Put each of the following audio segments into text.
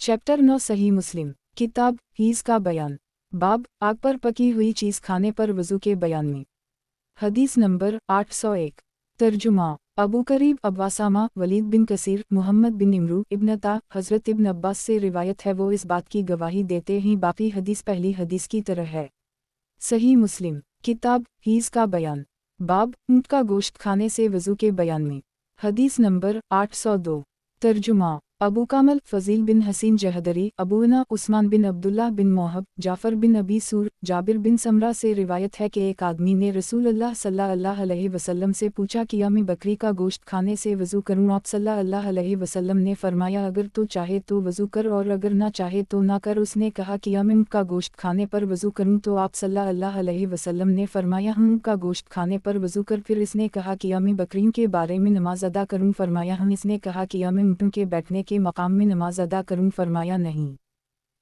Chapter 9 सही मुस्लिम किताब his का बयान। बाब आग पर पकी हुई चीज़ खाने पर वज़ू के बयान में। हदीस नंबर 801। तर्जुमा अबू करीब अब्बासामा वलीद बिन कसीर मुहम्मद बिन इमरू इब्न ता हज़रत इब्न अब्बास से रिवायत है, वो इस बात की गवाही देते हैं बाकी हदीस पहली हदीस की तरह है। सही मुस्लिम किताब हीज़ का बयान। बाब ऊँट का गोश्त खाने से वज़ू के बयान में। हदीस नंबर 802। तर्जुमा अबू कामल फ़ज़ील बिन हसीन जहदरी अबूना उस्मान बिन अब्दुल्लाह बिन मोहब जाफ़र बिन अबी सूर जाबिर बिन समरा से रिवायत है कि एक आदमी ने रसूलुल्लाह सल्लल्लाहु अलैहि वसल्लम से पूछा कि मैं बकरी का गोश्त खाने से वज़ू करूँ? आप सल्लल्लाहु अलैहि वसल्लम ने फरमाया, अगर तो चाहे तो वज़ू कर और अगर ना चाहे तो ना कर। उसने कहा कि मैं ऊँट का गोश्त खाने पर वज़ू करूँ? तो आप सल्लल्लाहु अलैहि वसल्लम ने फरमाया, ऊँट का गोश्त खाने पर वज़ू कर। फिर इसने कहा कि मैं बकरियों के बारे में नमाज अदा करूँ? फरमाया हम। इसने कहा कि मैं ऊँटों के बैठने के मकाम में नमाज अदा करूँ? फरमाया नहीं।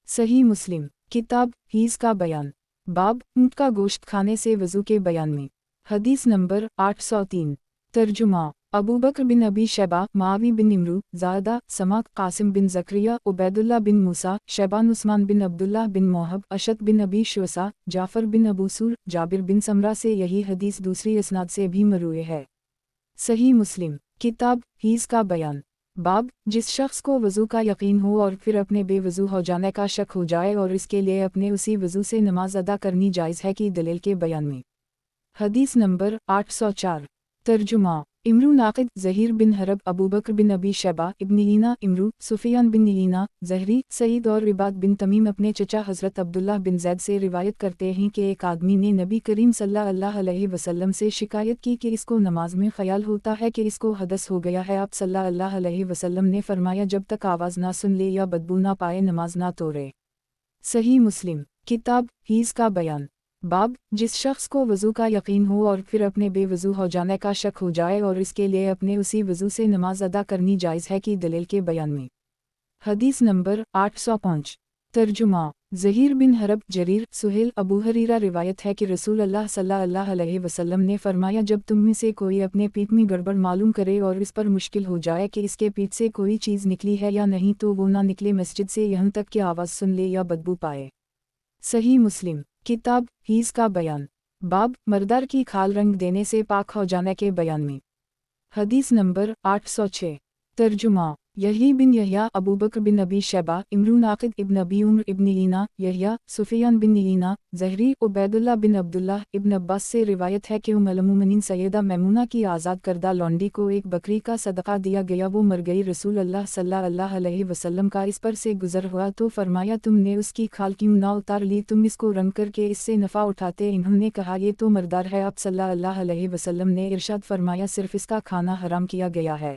सही मुस्लिम किताब हीज़ का बयान। बाब ऊँट का गोश्त खाने से वज़ू के बयान में। हदीस नंबर 803। तर्जुमा अबू बकर बिन अबी शैबा मावी बिन इमरू ज़ादा समाक कासिम बिन ज़करिया उबैदुल्लाह बिन मूसा शैबान उस्मान बिन अब्दुल्लाह बिन मोहब अशद बिन अबी शुसा जाफ़र बिन अबू सूर जाबिर बिन समरा से यही हदीस दूसरी इसनाद से भी मरूए है। सही मुस्लिम किताब हीज़ का बयान। बाब जिस शख्स को वज़ू का यकीन हो और फिर अपने बेवज़ू हो जाने का शक हो जाए और इसके लिए अपने उसी वज़ू से नमाज अदा करनी जायज़ है कि दलील के बयान में। हदीस नंबर 804। तर्जुमा इमरू नाक़िद ज़हीर बिन हरब अबू बकर बिन अबी शैबा इब्न ईना इमरू सुफियान बिन ईना ज़हरी सईद और रिबात बिन तमीम अपने चचा हज़रत अब्दुल्लाह बिन ज़ैद से रिवायत करते हैं कि एक आदमी ने नबी करीम सल्लल्लाहु अलैहि वसल्लम से शिकायत की कि इसको नमाज में ख़याल होता है कि इसको हदस हो गया है। आप सल्लल्लाहु अलैहि वसल्लम ने फरमाया, जब तक आवाज़ ना सुन ले या बदबू ना पाए नमाज ना तोड़े। सही मुस्लिम किताब हीज़ का बयान। बाब जिस शख्स को वज़ू का यकीन हो और फिर अपने बेवज़ू हो जाने का शक हो जाए और इसके लिए अपने उसी वज़ू से नमाज अदा करनी जायज़ है कि दलील के बयान में। हदीस नंबर 805। तर्जुमा ज़हीर बिन हरब जरीर सुहेल अबू हरीरा रिवायत है कि रसूलुल्लाह सल्लल्लाहु अलैहि वसल्लम ने फरमाया, जब तुम में से कोई अपने पीठ में गड़बड़ मालूम करे और इस पर मुश्किल हो जाए कि इसके पीठ से कोई चीज़ निकली है या नहीं, तो वो ना निकले मस्जिद से यहाँ तक कि आवाज़ सुन ले या बदबू पाए। सही मुस्लिम किताब हीज़ का बयान। बाब मर्दार की खाल रंग देने से पाक हो जाने के बयान में। हदीस नंबर 806। तर्जुमा यही बिन यहया अबू बकर बिन अबी शैबा इमरू नाक़िद इब्न अबी उम्र इब्न ईना यहया सुफियान बिन ईना ज़हरी उबैदुल्लाह बिन अब्दुल्लाह इब्न अब्बास से रिवायत है कि उम्मुल मोमिनीन सैयदा मैमूना की आज़ाद करदा लौंडी को एक बकरी का सदका दिया गया, वो मर गई। रसूलुल्लाह सल्लल्लाहु अलैहि वसल्लम का इस पर से गुज़र हुआ तो फरमाया, तुमने उसकी खाल क्यों ना उतार ली? तुम इसको रंग करके इससे नफ़ा उठाते। इन्होंने कहा, ये तो मर्दार है। आप सल्लल्लाहु अलैहि वसल्लम ने इरशाद फरमाया, सिर्फ इसका खाना हराम किया गया है।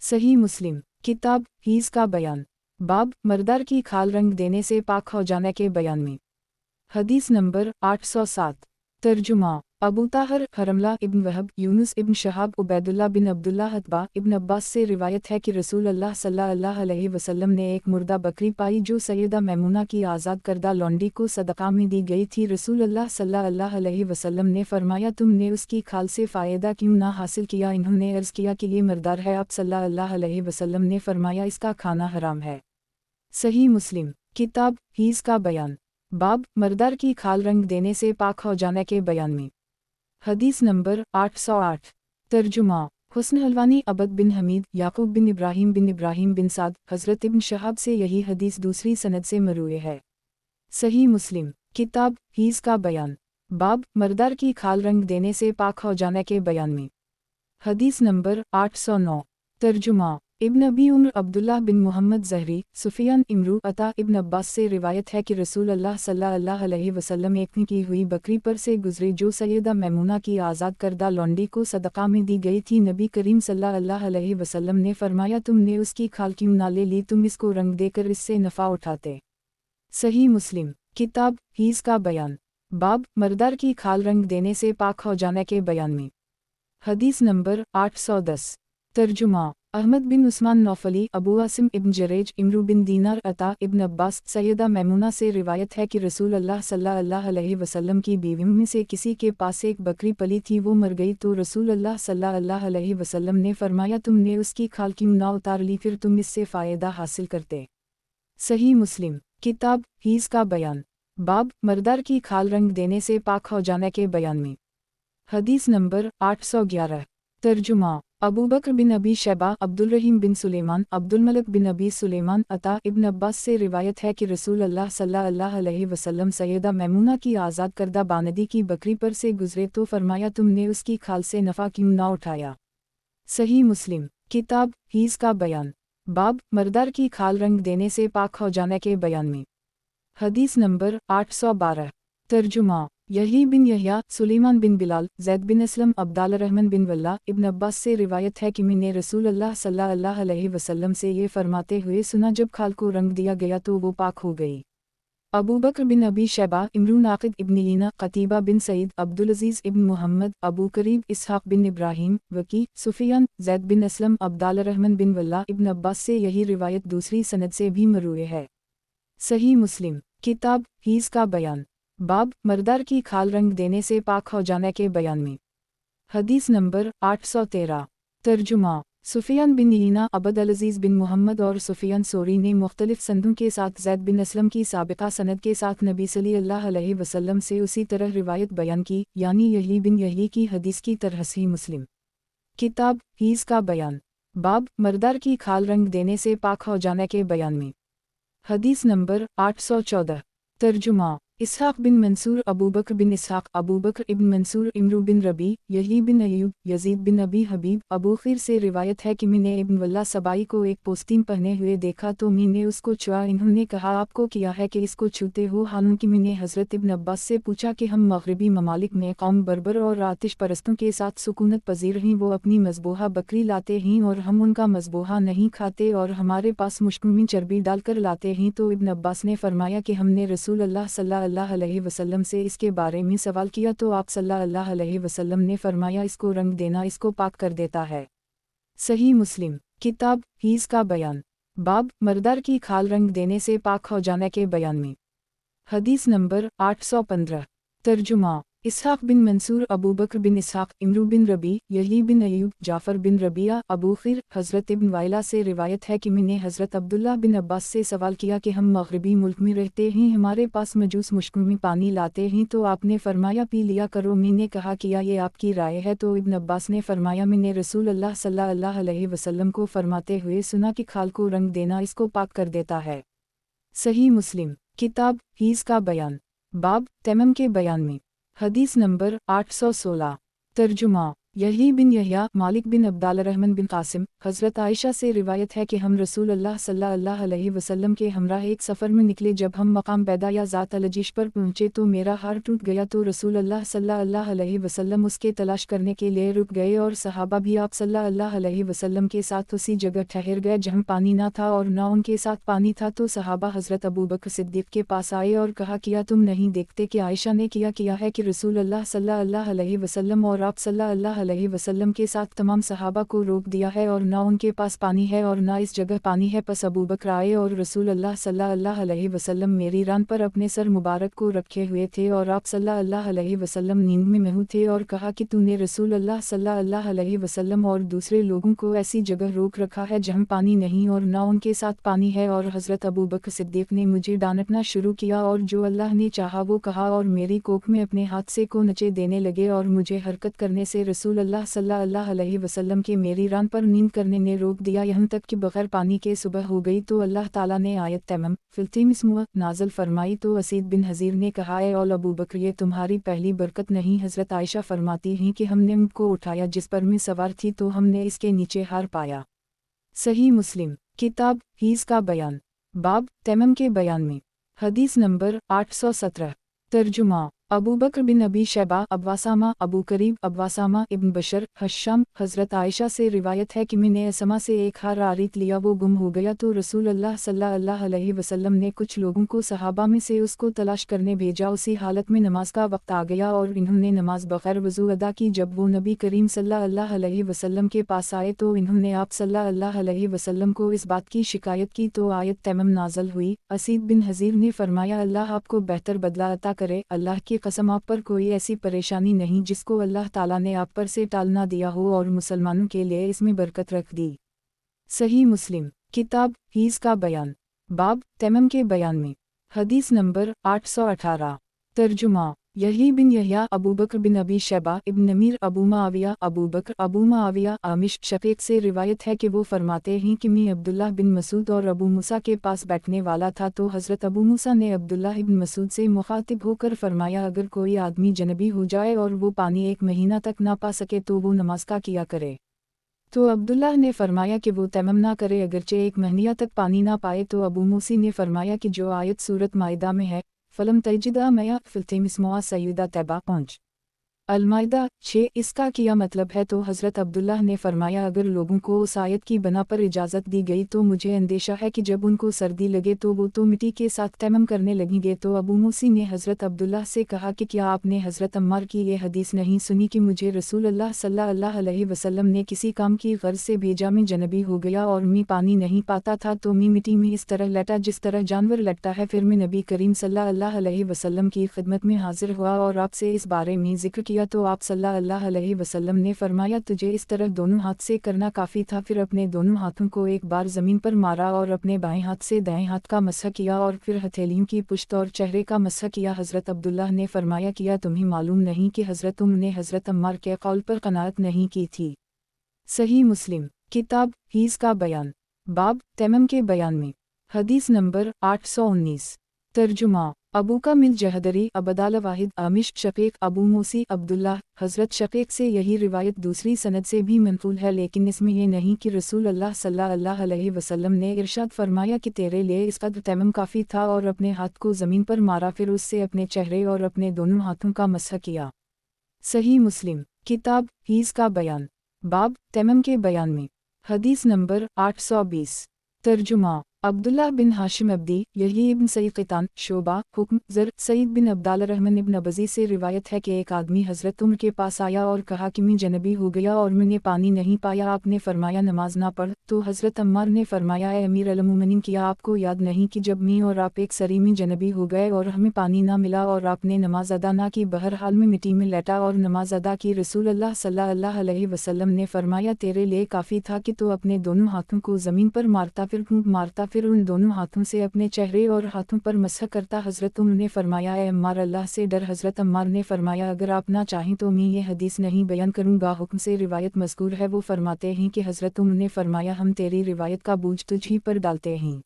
सही मुस्लिम किताब हीज़ का बयान। बाब मर्दार की खाल रंग देने से पाक हो जाने के बयान में। हदीस नंबर 807। तर्जुमा अबू ताहर हरमला इब्न वहब यूनुस इब्न शहाब उबैदुल्लाह बिन अब्दुल्लाह अतबा इब्न अब्बास से रिवायत है कि रसूलुल्लाह सल्लल्लाहु अलैहि वसल्लम ने एक मुर्दा बकरी पाई जो सैयदा मैमूना की आज़ाद करदा लौंडी को सदका में दी गई थी। रसूलुल्लाह सल्लल्लाहु अलैहि वसल्लम ने फरमाया, तुमने उसकी खाल से फ़ायदा क्यों ना हासिल किया? इन्होंने अर्ज़ किया कि ये मर्दार है। आप सल्लल्लाहु अलैहि वसल्लम ने फरमाया, इसका खाना हराम है। सही मुस्लिम किताब हीज़ का बयान। बाब मर्दार की खाल रंग देने से पाक हो जाने के बयान में। हदीस नंबर 808। तर्जुमा हुस्न हलवानी अबद बिन हमीद याकूब बिन इब्राहिम बिन साद हज़रत इब्न शहाब से यही हदीस दूसरी सनद से मरूए है। सही मुस्लिम किताब हीज़ का बयान। बाब मर्दार की खाल रंग देने से पाक हो जाने के बयान में। हदीस नंबर 809। तर्जुमा इब्न अबी उम्र अब्दुल्लाह बिन मुहम्मद ज़हरी सुफियान इमरू अता इब्न अब्बास से रिवायत है कि रसूलुल्लाह सल्लल्लाहु अलैहि वसल्लम एक की हुई बकरी पर से गुजरे जो सैयदा मैमूना की आज़ाद करदा लौंडी को सदका में दी गई थी। नबी करीम सल्लल्लाहु अलैहि वसल्लम ने फरमाया, तुमने उसकी खाल क्यों ना ले ली? तुम इसको रंग देकर इससे नफ़ा उठाते। सही मुस्लिम किताब हीज़ का बयान। बाब मर्दार की खाल रंग देने से पाक हो जाने के बयान में। हदीस नंबर 810। तर्जुमा अहमद बिन उस्मान नौफली अबू आसिम इब्न जरेज इमरू बिन दीनार अता इब्न अब्बास सैयदा मैमूना से रिवायत है कि रसूलुल्लाह सल्लल्लाहु अलैहि वसल्लम की बीवियों में से किसी के पास एक बकरी पली थी, वो मर गई तो रसूलुल्लाह सल्लल्लाहु अलैहि वसल्लम ने फरमाया, तुमने उसकी खाल क्यों ना उतार ली? फिर तुम इससे फ़ायदा हासिल करते। صحیح मुस्लिम किताब हीज़ का बयान बाब मर्दार की खाल रंग देने से पाक हो जाने के बयान में। हदीस नंबर 811 तर्जुमा अबू बकर बिन अबी शैबा अब्दुल रहीम बिन सुलेमान अब्दुल मलिक बिन अबी सुलेमान अता इब्न अब्बास से रिवायत है कि रसूल अल्लाह सल्लल्लाहु अलैहि वसल्लम सैयदा मैमूना की आज़ाद करदा बानदी की बकरी पर से गुजरे तो फरमाया तुमने उसकी खाल से नफ़ा क्यों ना उठाया। सही मुस्लिम किताब हीज़ का बयान बाब मर्दार की खाल रंग देने से पाक हो जाने के बयान में। हदीस नंबर 812 तर्जुमा यही बिन यहया सुलेमान बिन बिलाल जैद बिन असलम अब्दाल रहमान बिन वल्ला इब्न अब्बास से रिवायत है कि मैंने रसूल अल्लाह सल्लल्लाहु अलैहि वसल्लम से ये फरमाते हुए सुना जब खाल को रंग दिया गया तो वो पाक हो गई। अबू बकर बिन अबी शैबा इमरून आकिद इब्न लीना कतीबा बिन सईद अब्दुल अजीज़ इब्न मुहम्मद अबू करीब इसहाक बिन इब्राहिम वकी सुफियान जैद बिन असलम अब्दाल रहमान बिन वल्ला इब्न अब्बास से यही रिवायत दूसरी सनद से भी मरूए है। सही मुस्लिम किताब हीज़ का बयान बाब मर्दार की खाल रंग देने से पाक हो जाने के बयान में। हदीस नंबर 813 तर्जुमा सुफियान बिन लीना अबद अल-अज़ीज़ बिन मुहम्मद और सुफियान सोरी ने मुख्तलिफ संदों के साथ ज़ैद बिन असलम की साबिक़ा सनद के साथ नबी सल्लल्लाहु अलैहि वसल्लम से उसी तरह रिवायत बयान की, यानी यही बिन यही की हदीस की तरह। सही मुस्लिम किताब हीज़ का बयान बाब मर्दार की खाल रंग देने से पाक हो जाने के बयान में। हदीस नंबर 814 तर्जुमा इसहाक बिन मंसूर अबू बकर बिन इसहाक अबू बकर इब्न मंसूर इमरू बिन रबी यही बिन अयूब यजीद बिन अबी हबीब अबू खीर से रिवायत है कि मैंने इब्न वल्ला सबाई को एक पोस्तीन पहने हुए देखा तो मैंने उसको छुआ। इन्होंने कहा आपको किया है कि इसको छूते हो। हालांकि मैंने हज़रत इब्न अब्बास से पूछा कि हम मगरबी ममालिक में कौम बर्बर और आतिश परस्तों के साथ सुकूनत पजीर हैं, वो अपनी मज़बूहा बकरी लाते हैं और हम उनका मज़बूहा नहीं खाते और हमारे पास मुश्क में चर्बी डालकर लाते हैं। तो इब्न अब्बास ने फरमाया कि हमने रसूल अल्लाह सल्लल्लाहु अलैहि वसल्लम से इसके बारे में सवाल किया तो आप सल्लल्लाहु अलैहि वसल्लम ने फरमाया इसको रंग देना इसको पाक कर देता है। सही मुस्लिम किताब हीज़ का बयान बाब मर्दार की खाल रंग देने से पाक हो जाने के बयान में। हदीस नंबर 815 तर्जुमा इसहाक बिन मंसूर अबू बकर बिन इसहाक इमरू बिन रबी यही बिन अयूब जाफ़र बिन रबिया अबू खीर हज़रत इब्न वाइला से रिवायत है कि मैंने हज़रत अब्दुल्ला बिन अब्बास से सवाल किया कि हम मगरबी मुल्क में रहते हैं, हमारे पास मजूस मुश्क में पानी लाते हैं तो आपने फरमाया पी लिया करो। मैंने कहा किया ये आपकी राय है? तो इब्न अब्बास ने फरमाया मैंने रसूल अल्लाह सल्लल्लाहु अलैहि वसल्लम को फरमाते हुए सुना कि खाल को रंग देना इसको पाक कर देता है। सही मुस्लिम किताब हीज़ का बयान बाब तैमम के बयान में। हदीस नंबर 816 तर्जुमा यही बिन यहया मालिक बिन अब्दाल रहमान बिन कासिम हज़रत आयशा से रिवायत है कि हम रसूल अल्लाह सल्लल्लाहु अलैहि वसल्लम के हमरा एक सफ़र में निकले। जब हम मकाम बैदा या ज़ात अल-अजीश पर पहुँचे तो मेरा हार टूट गया तो रसूल अल्लाह सल्लल्लाहु अलैहि वसल्लम उसके तलाश करने के लिए रुक गए और सहाबा भी आप सल्लल्लाहु अलैहि वसल्लम के साथ उसी जगह ठहर गए जहाँ पानी ना था और ना उनके साथ पानी था। तो सहाबा हज़रत अबू बकर सिद्दीक़ के पास आए और कहा किया तुम नहीं देखते कि आयशा ने किया है कि रसूल अल्लाह सल्लल्लाहु अलैहि वसल्लम और आप सल्लल्लाहु अलैहि वसल्लम के साथ तमाम सहाबा को रोक दिया है और ना उनके पास पानी है और ना इस जगह पानी है। पस अबू बकर आए और रसूल अल्लाह सल्लल्लाहु अलैहि वसल्लम मेरी रान पर अपने सर मुबारक को रखे हुए थे और आप सल्लल्लाहु अलैहि वसल्लम नींद में महू थे और कहा कि तूने रसूल अल्लाह सल्लल्लाहु अलैहि वसल्लम और दूसरे लोगों को ऐसी जगह रोक रखा है जहाँ पानी नहीं और ना उनके साथ पानी है। और हज़रत अबू बकर सिद्दीक़ ने मुझे डांटना शुरू किया और जो अल्लाह ने चाहा वो कहा और मेरी कोख में अपने हाथ से को नचे देने लगे और मुझे हरकत करने से रसूल अल्लाह सल्लल्लाहु अलैहि वसल्लम के मेरी रान पर नींद करने ने रोक दिया, यहाँ तक कि बगैर पानी के सुबह हो गई। तो अल्लाह ताला ने आयत तैमम फिल्तिमिस्मुआ नाज़िल फरमाई। तो असीद बिन हज़ीर ने कहा ए औल अबू बकर ये तुम्हारी पहली बरकत नहीं। हज़रत आयशा फरमाती हैं कि हमने उनको उठाया जिस पर मैं सवार थी तो हमने इसके नीचे हार पाया। सही मुस्लिम किताब हीज़ का बयान बाब तैमम के बयान में। हदीस नंबर 817 तर्जुमा अबू बकर बिन अबी शैबा अब्वासामा अबू करीब अब्वासामा इब्न बशर हश्शाम हज़रत आयशा से रिवायत है कि मैंने असमा से एक हार आरित लिया, वो गुम हो गया। तो रसूल अल्लाह सल्लल्लाहु अलैहि वसल्लम ने कुछ लोगों को सहाबा में से उसको तलाश करने भेजा। उसी हालत में नमाज का वक्त आ गया और इन्होंने नमाज बगैर वज़ू अदा की। जब वो नबी करीम सल्लल्लाहु अलैहि वसल्लम के पास आए तो इन्होंने आप सल्लल्लाहु अलैहि वसल्लम को इस बात की शिकायत की तो आयत तैमम नाज़िल हुई। असीद बिन हज़ीर ने फरमाया अल्लाह आपको बेहतर बदला अता करे, अल्लाह की कसम आप पर कोई ऐसी परेशानी नहीं जिसको अल्लाह ताला ने आप पर से टाल ना दिया हो और मुसलमानों के लिए इसमें बरकत रख दी। सही मुस्लिम किताब हीज़ का बयान बाब तैमम के बयान में। हदीस नंबर 818। तर्जुमा। यही बिन यहया अबू बकर बिन अबी शैबा इब्न नमीर अबू माविया आमिश शफीक से रिवायत है कि वो फरमाते हैं कि मैं अब्दुल्लाह बिन मसूद और अबू मूसा के पास बैठने वाला था तो हज़रत अबू मूसा ने अब्दुल्लाह इब्न मसूद से मुखातिब होकर फरमाया, अगर कोई आदमी जनबी हो जाए और वो पानी 1 महीना तक ना पा सके तो वो नमाज का किया करे। तो अब्दुल्लाह ने फरमाया कि वो तैमम ना करे अगरचे 1 महीना तक पानी ना पाए। तो अबू मूसी ने फरमाया कि जो आयत सूरत माइदा में है, फलम तजिदा मया फिल्तिमिस्मुआ सईदा तैबा पहुँच अल-माइदा 6, इसका क्या मतलब है? तो हज़रत अब्दुल्लाह ने फरमाया, अगर लोगों को उस आयत की बना पर इजाज़त दी गई तो मुझे अंदेशा है कि जब उनको सर्दी लगे तो वो तो मिट्टी के साथ तैमम करने लगेंगे। तो अबू मूसी ने हज़रत अब्दुल्लाह से कहा कि क्या आपने हज़रत अम्मार की ये हदीस नहीं सुनी कि मुझे रसूल अल्लाह सल्लल्लाहु अलैहि वसल्लम ने किसी काम की गर्ज से भेजा, मैं जनबी हो गया और मैं पानी नहीं पाता था तो मैं मिट्टी में इस तरह लेटा जिस तरह जानवर लेटता है। फिर मैं नबी करीम सल्लल्लाहु अलैहि वसल्लम की खिदमत में हाजिर हुआ और आपसे इस बारे में जिक्र किया तो आप सल्लल्लाहु अलैहि वसल्लम ने फरमाया, तुझे इस तरह दोनों हाथ से करना काफ़ी था। फिर अपने दोनों हाथों को एक बार ज़मीन पर मारा और अपने बाएं हाथ से दाएं हाथ का मसह किया और फिर हथेलियों की पुश्त और चेहरे का मसह किया। हज़रत अब्दुल्लाह ने फरमाया, किया तुम्हें मालूम नहीं कि हज़रत ने हज़रत अम्मार के कौल पर कनाअत नहीं की थी। सही मुस्लिम किताब हीज़ का बयान। बाब तैमम के बयान में। हदीस नंबर 819। तर्जुमा। अबू कामिल जहदरी अबदाल वाहिद आमिश शफीक अबू मूसी अब्दुल्लाह। हज़रत शफीक से यही रिवायत दूसरी सनद से भी मनक़ूल है, लेकिन इसमें यह नहीं कि रसूल अल्लाह सल्लल्लाहु अलैहि वसल्लम ने इरशाद फरमाया कि तेरे लिए इस कदर तैमम काफ़ी था और अपने हाथ को ज़मीन पर मारा, फिर उससे अपने चेहरे और अपने दोनों हाथों का मसह किया। सही मुस्लिम किताब हीज़ का बयान। बाब तैमम के बयान में। हदीस नंबर 820। तर्जुमा। अब्दुल्लाह बिन हाशिम अब्दी यही इब्न सईद क़ितान शोबा हुक्म ज़र सईद बिन अब्दाल रहमान इब्न अबज़ी से रिवायत है कि एक आदमी हज़रत उमर के पास आया और कहा कि मैं जनबी हो गया और मैंने पानी नहीं पाया। आपने फरमाया नमाज ना पढ़। तो हज़रत अम्मार ने फरमाया, ए अमीर अल मोमिनीन, किया आपको याद नहीं कि जब मैं और आप एक सरी में जनबी हो गए और हमें पानी ना मिला और आपने नमाज अदा ना की, बहरहाल में मिट्टी में लेटा और नमाज अदा की। रसूल अल्लाह सल्लल्लाहु अलैहि वसल्लम ने फरमाया, तेरे लिए काफ़ी था कि तो अपने दोनों हाथों को ज़मीन पर मारता, फिर उन दोनों हाथों से अपने चेहरे और हाथों पर मसह करता। हज़रत उमर ने फरमाया, ए अम्मार, अल्लाह से डर। हज़रत अम्मार ने फरमाया, अगर आप ना चाहें तो मैं ये हदीस नहीं बयान करूँगा। हुक्म से रिवायत मज़कूर है। वो फरमाते हैं कि हज़रत उमर ने फरमाया, हम तेरी रिवायत का बोझ तुझ ही पर डालते हैं।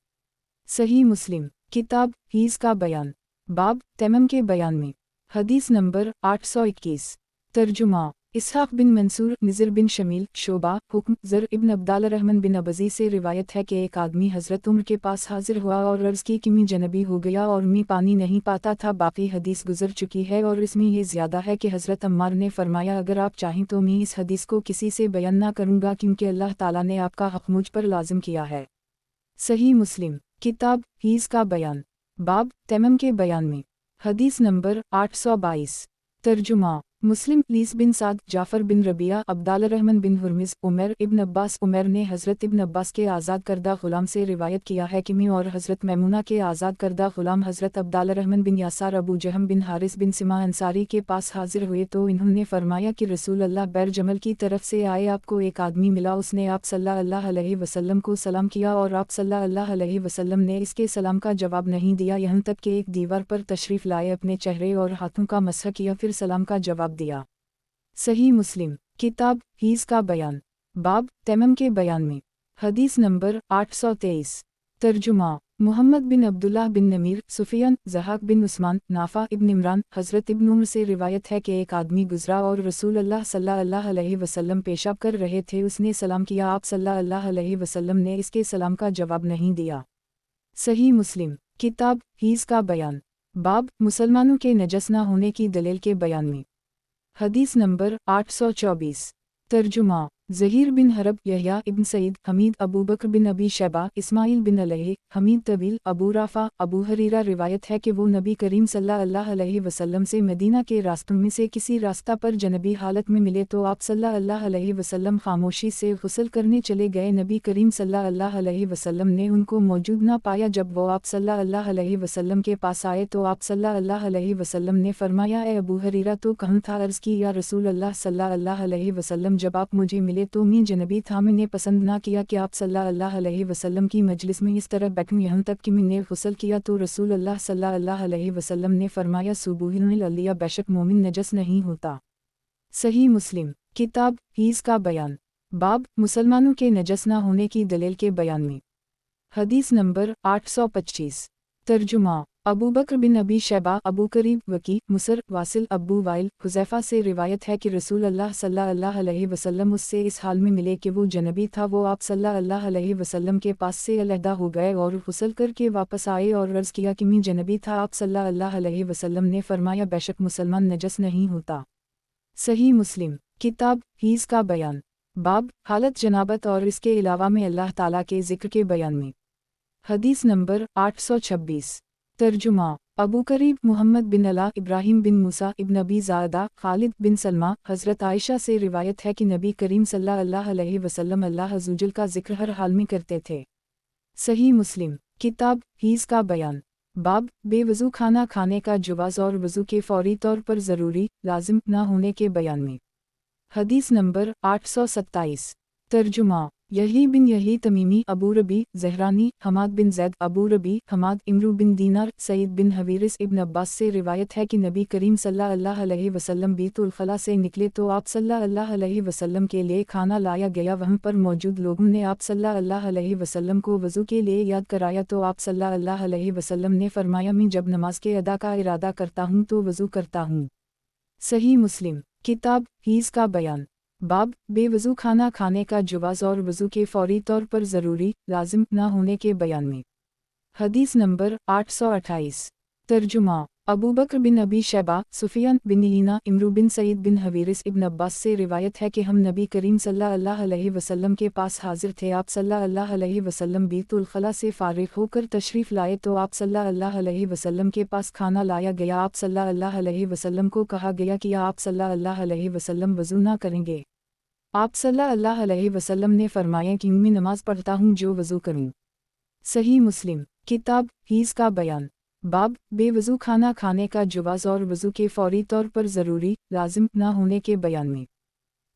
सही मुस्लिम किताब हीज़ का बयान। बाब तैमम के बयान में। हदीस नंबर 821। तर्जुमा। इसहाक़ बिन मंसूर निज़र बिन शमील शोबा हुक्म ज़र इब्न अब्दाल रहमान बिन अबज़ी से रिवायत है कि एक आदमी हज़रत उमर के पास हाजिर हुआ और अर्ज़ की कि मैं जनबी हो गया और मैं पानी नहीं पाता था। बाकी हदीस गुज़र चुकी है और इसमें ये ज़्यादा है कि हज़रत अम्मार ने फरमाया, अगर आप चाहें तो मैं इस हदीस को किसी से बयान ना करूँगा क्योंकि अल्लाह ताला ने आपका हक़ मुझ पर लाज़िम किया है। सही मुस्लिम किताब हीज़ का बयान। बाब तैमम के बयान में। हदीस नंबर 822। तर्जुमा। मुस्लिम लीस बिन साद जाफ़र बिन रबिया अब्दाल रहमान बिन हुरमिज़ उमर इब्न अब्बास। उमर ने हज़रत इब्न अब्बास के आज़ाद करदा ग़ुलाम से रिवायत किया है कि मैं और हज़रत मैमुना के आज़ाद करदा ग़ुलाम हज़रत अब्दाल रहमान बिन यासार अबू जहम बिन हारिस बिन सिमा अंसारी के पास हाजिर हुए तो इन्होंने फरमाया कि रसूल अल्लाह बैर जमल की तरफ से आए, आपको एक आदमी मिला, उसने आप सल्लल्लाहु अलैहि वसल्लम को सलाम किया और आप सल्लल्लाहु अलैहि वसल्लम ने इसके सलाम का जवाब नहीं दिया, यहाँ तक कि एक दीवार पर तशरीफ़ लाए, अपने चेहरे और हाथों का मसह किया, फिर सलाम का जवाब दिया। सही मुस्लिम किताब हीज़ का बयान। बाब तैमम के बयान में। हदीस नंबर 823। तर्जुमा। मोहम्मद बिन अब्दुल्लाह बिन नमीर सुफियान ज़हाक बिन उस्मान नाफ़ा इब्न इमरान हज़रत इब्न उमर से रिवायत है कि एक आदमी गुज़रा और रसूल अल्लाह सल्लल्लाहु अलैहि वसल्लम पेशाब कर रहे थे। उसने सलाम किया, आप सल्लल्लाहु अलैहि वसल्लम ने इसके सलाम का जवाब नहीं दिया। सही मुस्लिम किताब हीज़ का बयान। बाब मुसलमानों के नजस न होने की दलील के बयान में। हदीस नंबर 824। तर्जुमा। ज़हीर बिन हरब यहया इब्न सईद हमीद अबू बकर बिन अबी शैबा इस्माइल बिन अलैहि हमीद तवील अबू राफ़ा अबू हरीरा। रिवायत है कि वो नबी करीम सल्लल्लाहु अलैहि वसल्लम से मदीना के रास्तों में से किसी रास्ता पर जनबी हालत में मिले तो आप सल्लल्लाहु अलैहि वसल्लम खामोशी से गुस्ल करने चले गए। नबी करीम सल्लल्लाहु अलैहि वसल्लम ने उनको मौजूद ना पाया। जब वो आप सल्लल्लाहु अलैहि वसल्लम के पास आए तो आप सल्लल्लाहु अलैहि वसल्लम ने फरमाया, ए अबू हरीरा, तो कहाँ था? अर्ज़ की, या रसूल अल्लाह सल्लल्लाहु अलैहि वसल्लम, जब आप मुझे मिले پہلے تو میں جنبی تھا، میں نے پسند نہ کیا کہ آپ صلی اللہ علیہ وسلم کی مجلس میں اس طرح بیٹھوں، یہاں تک کہ میں نے غسل کیا تو رسول اللہ صلی اللہ علیہ وسلم نے فرمایا سبحان اللہ، بے شک مومن نجس نہیں ہوتا۔ صحیح مسلم کتاب حیض کا بیان، باب مسلمانوں کے نجس نہ ہونے کی دلیل کے بیان میں۔ حدیث نمبر 825 ترجمہ ابو بکر بن ابی شیبہ، ابو قریب، وکی، مصر، واصل، ابو وائل، حذیفہ سے روایت ہے کہ رسول اللہ صلی اللہ علیہ وسلم اس سے اس حال میں ملے کہ وہ جنبی تھا، وہ آپ صلی اللہ علیہ وسلم کے پاس سے علیحدہ ہو گئے اور غسل کر کے واپس آئے اور عرض کیا کہ میں جنبی تھا۔ آپ صلی اللہ علیہ وسلم نے فرمایا بے شک مسلمان نجس نہیں ہوتا۔ صحیح مسلم کتاب حیض کا بیان، باب حالت جنابت اور اس کے علاوہ میں اللہ تعالیٰ کے ذکر کے بیان میں۔ حدیث نمبر 826 ترجمہ ابو قریب محمد بن علا ابراہیم بن موسیٰ ابن ابی زائدہ خالد بن سلمہ، حضرت عائشہ سے روایت ہے کہ نبی کریم صلی اللہ علیہ وسلم اللہ عزوجل کا ذکر ہر حال میں کرتے تھے۔ صحیح مسلم کتاب حیض کا بیان، باب بے وضو کھانا کھانے کا جواز اور وضو کے فوری طور پر ضروری لازم نہ ہونے کے بیان میں۔ حدیث نمبر 827 ترجمہ یحییٰ بن یحییٰ تمیمی، ابو ربی زہرانی، حماد بن زید، ابو ربی حماد، عمرو بن دینار، سعید بن حویرث، ابن عباس سے روایت ہے کہ نبی کریم صلی اللہ علیہ وسلم بیت الخلا سے نکلے تو آپ صلی اللہ علیہ وسلم کے لیے کھانا لایا گیا، وہاں پر موجود لوگوں نے آپ صلی اللہ علیہ وسلم کو وضو کے لیے یاد کرایا تو آپ صلی اللہ علیہ وسلم نے فرمایا میں جب نماز کے ادا کا ارادہ کرتا ہوں تو وضو کرتا ہوں۔ صحیح مسلم کتاب حیض کا بیان، باب بے وضو کھانا کھانے کا جواز اور وضو کے فوری طور پر ضروری لازم نہ ہونے کے بیان میں۔ حدیث نمبر 828 ترجمہ ابو بکر بن ابی شیبہ، سفیان بن عیینہ، عمرو بن سعید بن حویرث، ابن عباس سے روایت ہے کہ ہم نبی کریم صلی اللہ علیہ وسلم کے پاس حاضر تھے، آپ صلی اللہ علیہ وسلم بیت الخلا سے فارغ ہو کر تشریف لائے تو آپ صلی اللہ علیہ وسلم کے پاس کھانا لایا گیا، آپ صلی اللہ علیہ وسلم کو کہا گیا کہ آپ صلی اللہ علیہ وسلم وضو نہ کریں گے، آپ صلی اللہ علیہ وسلم نے فرمایا کہ میں نماز پڑھتا ہوں جو وضو کروں۔ صحیح مسلم کتاب حیض کا بیان، باب بے وضو کھانا کھانے کا جواز اور وضو کے فوری طور پر ضروری لازم نہ ہونے کے بیان میں۔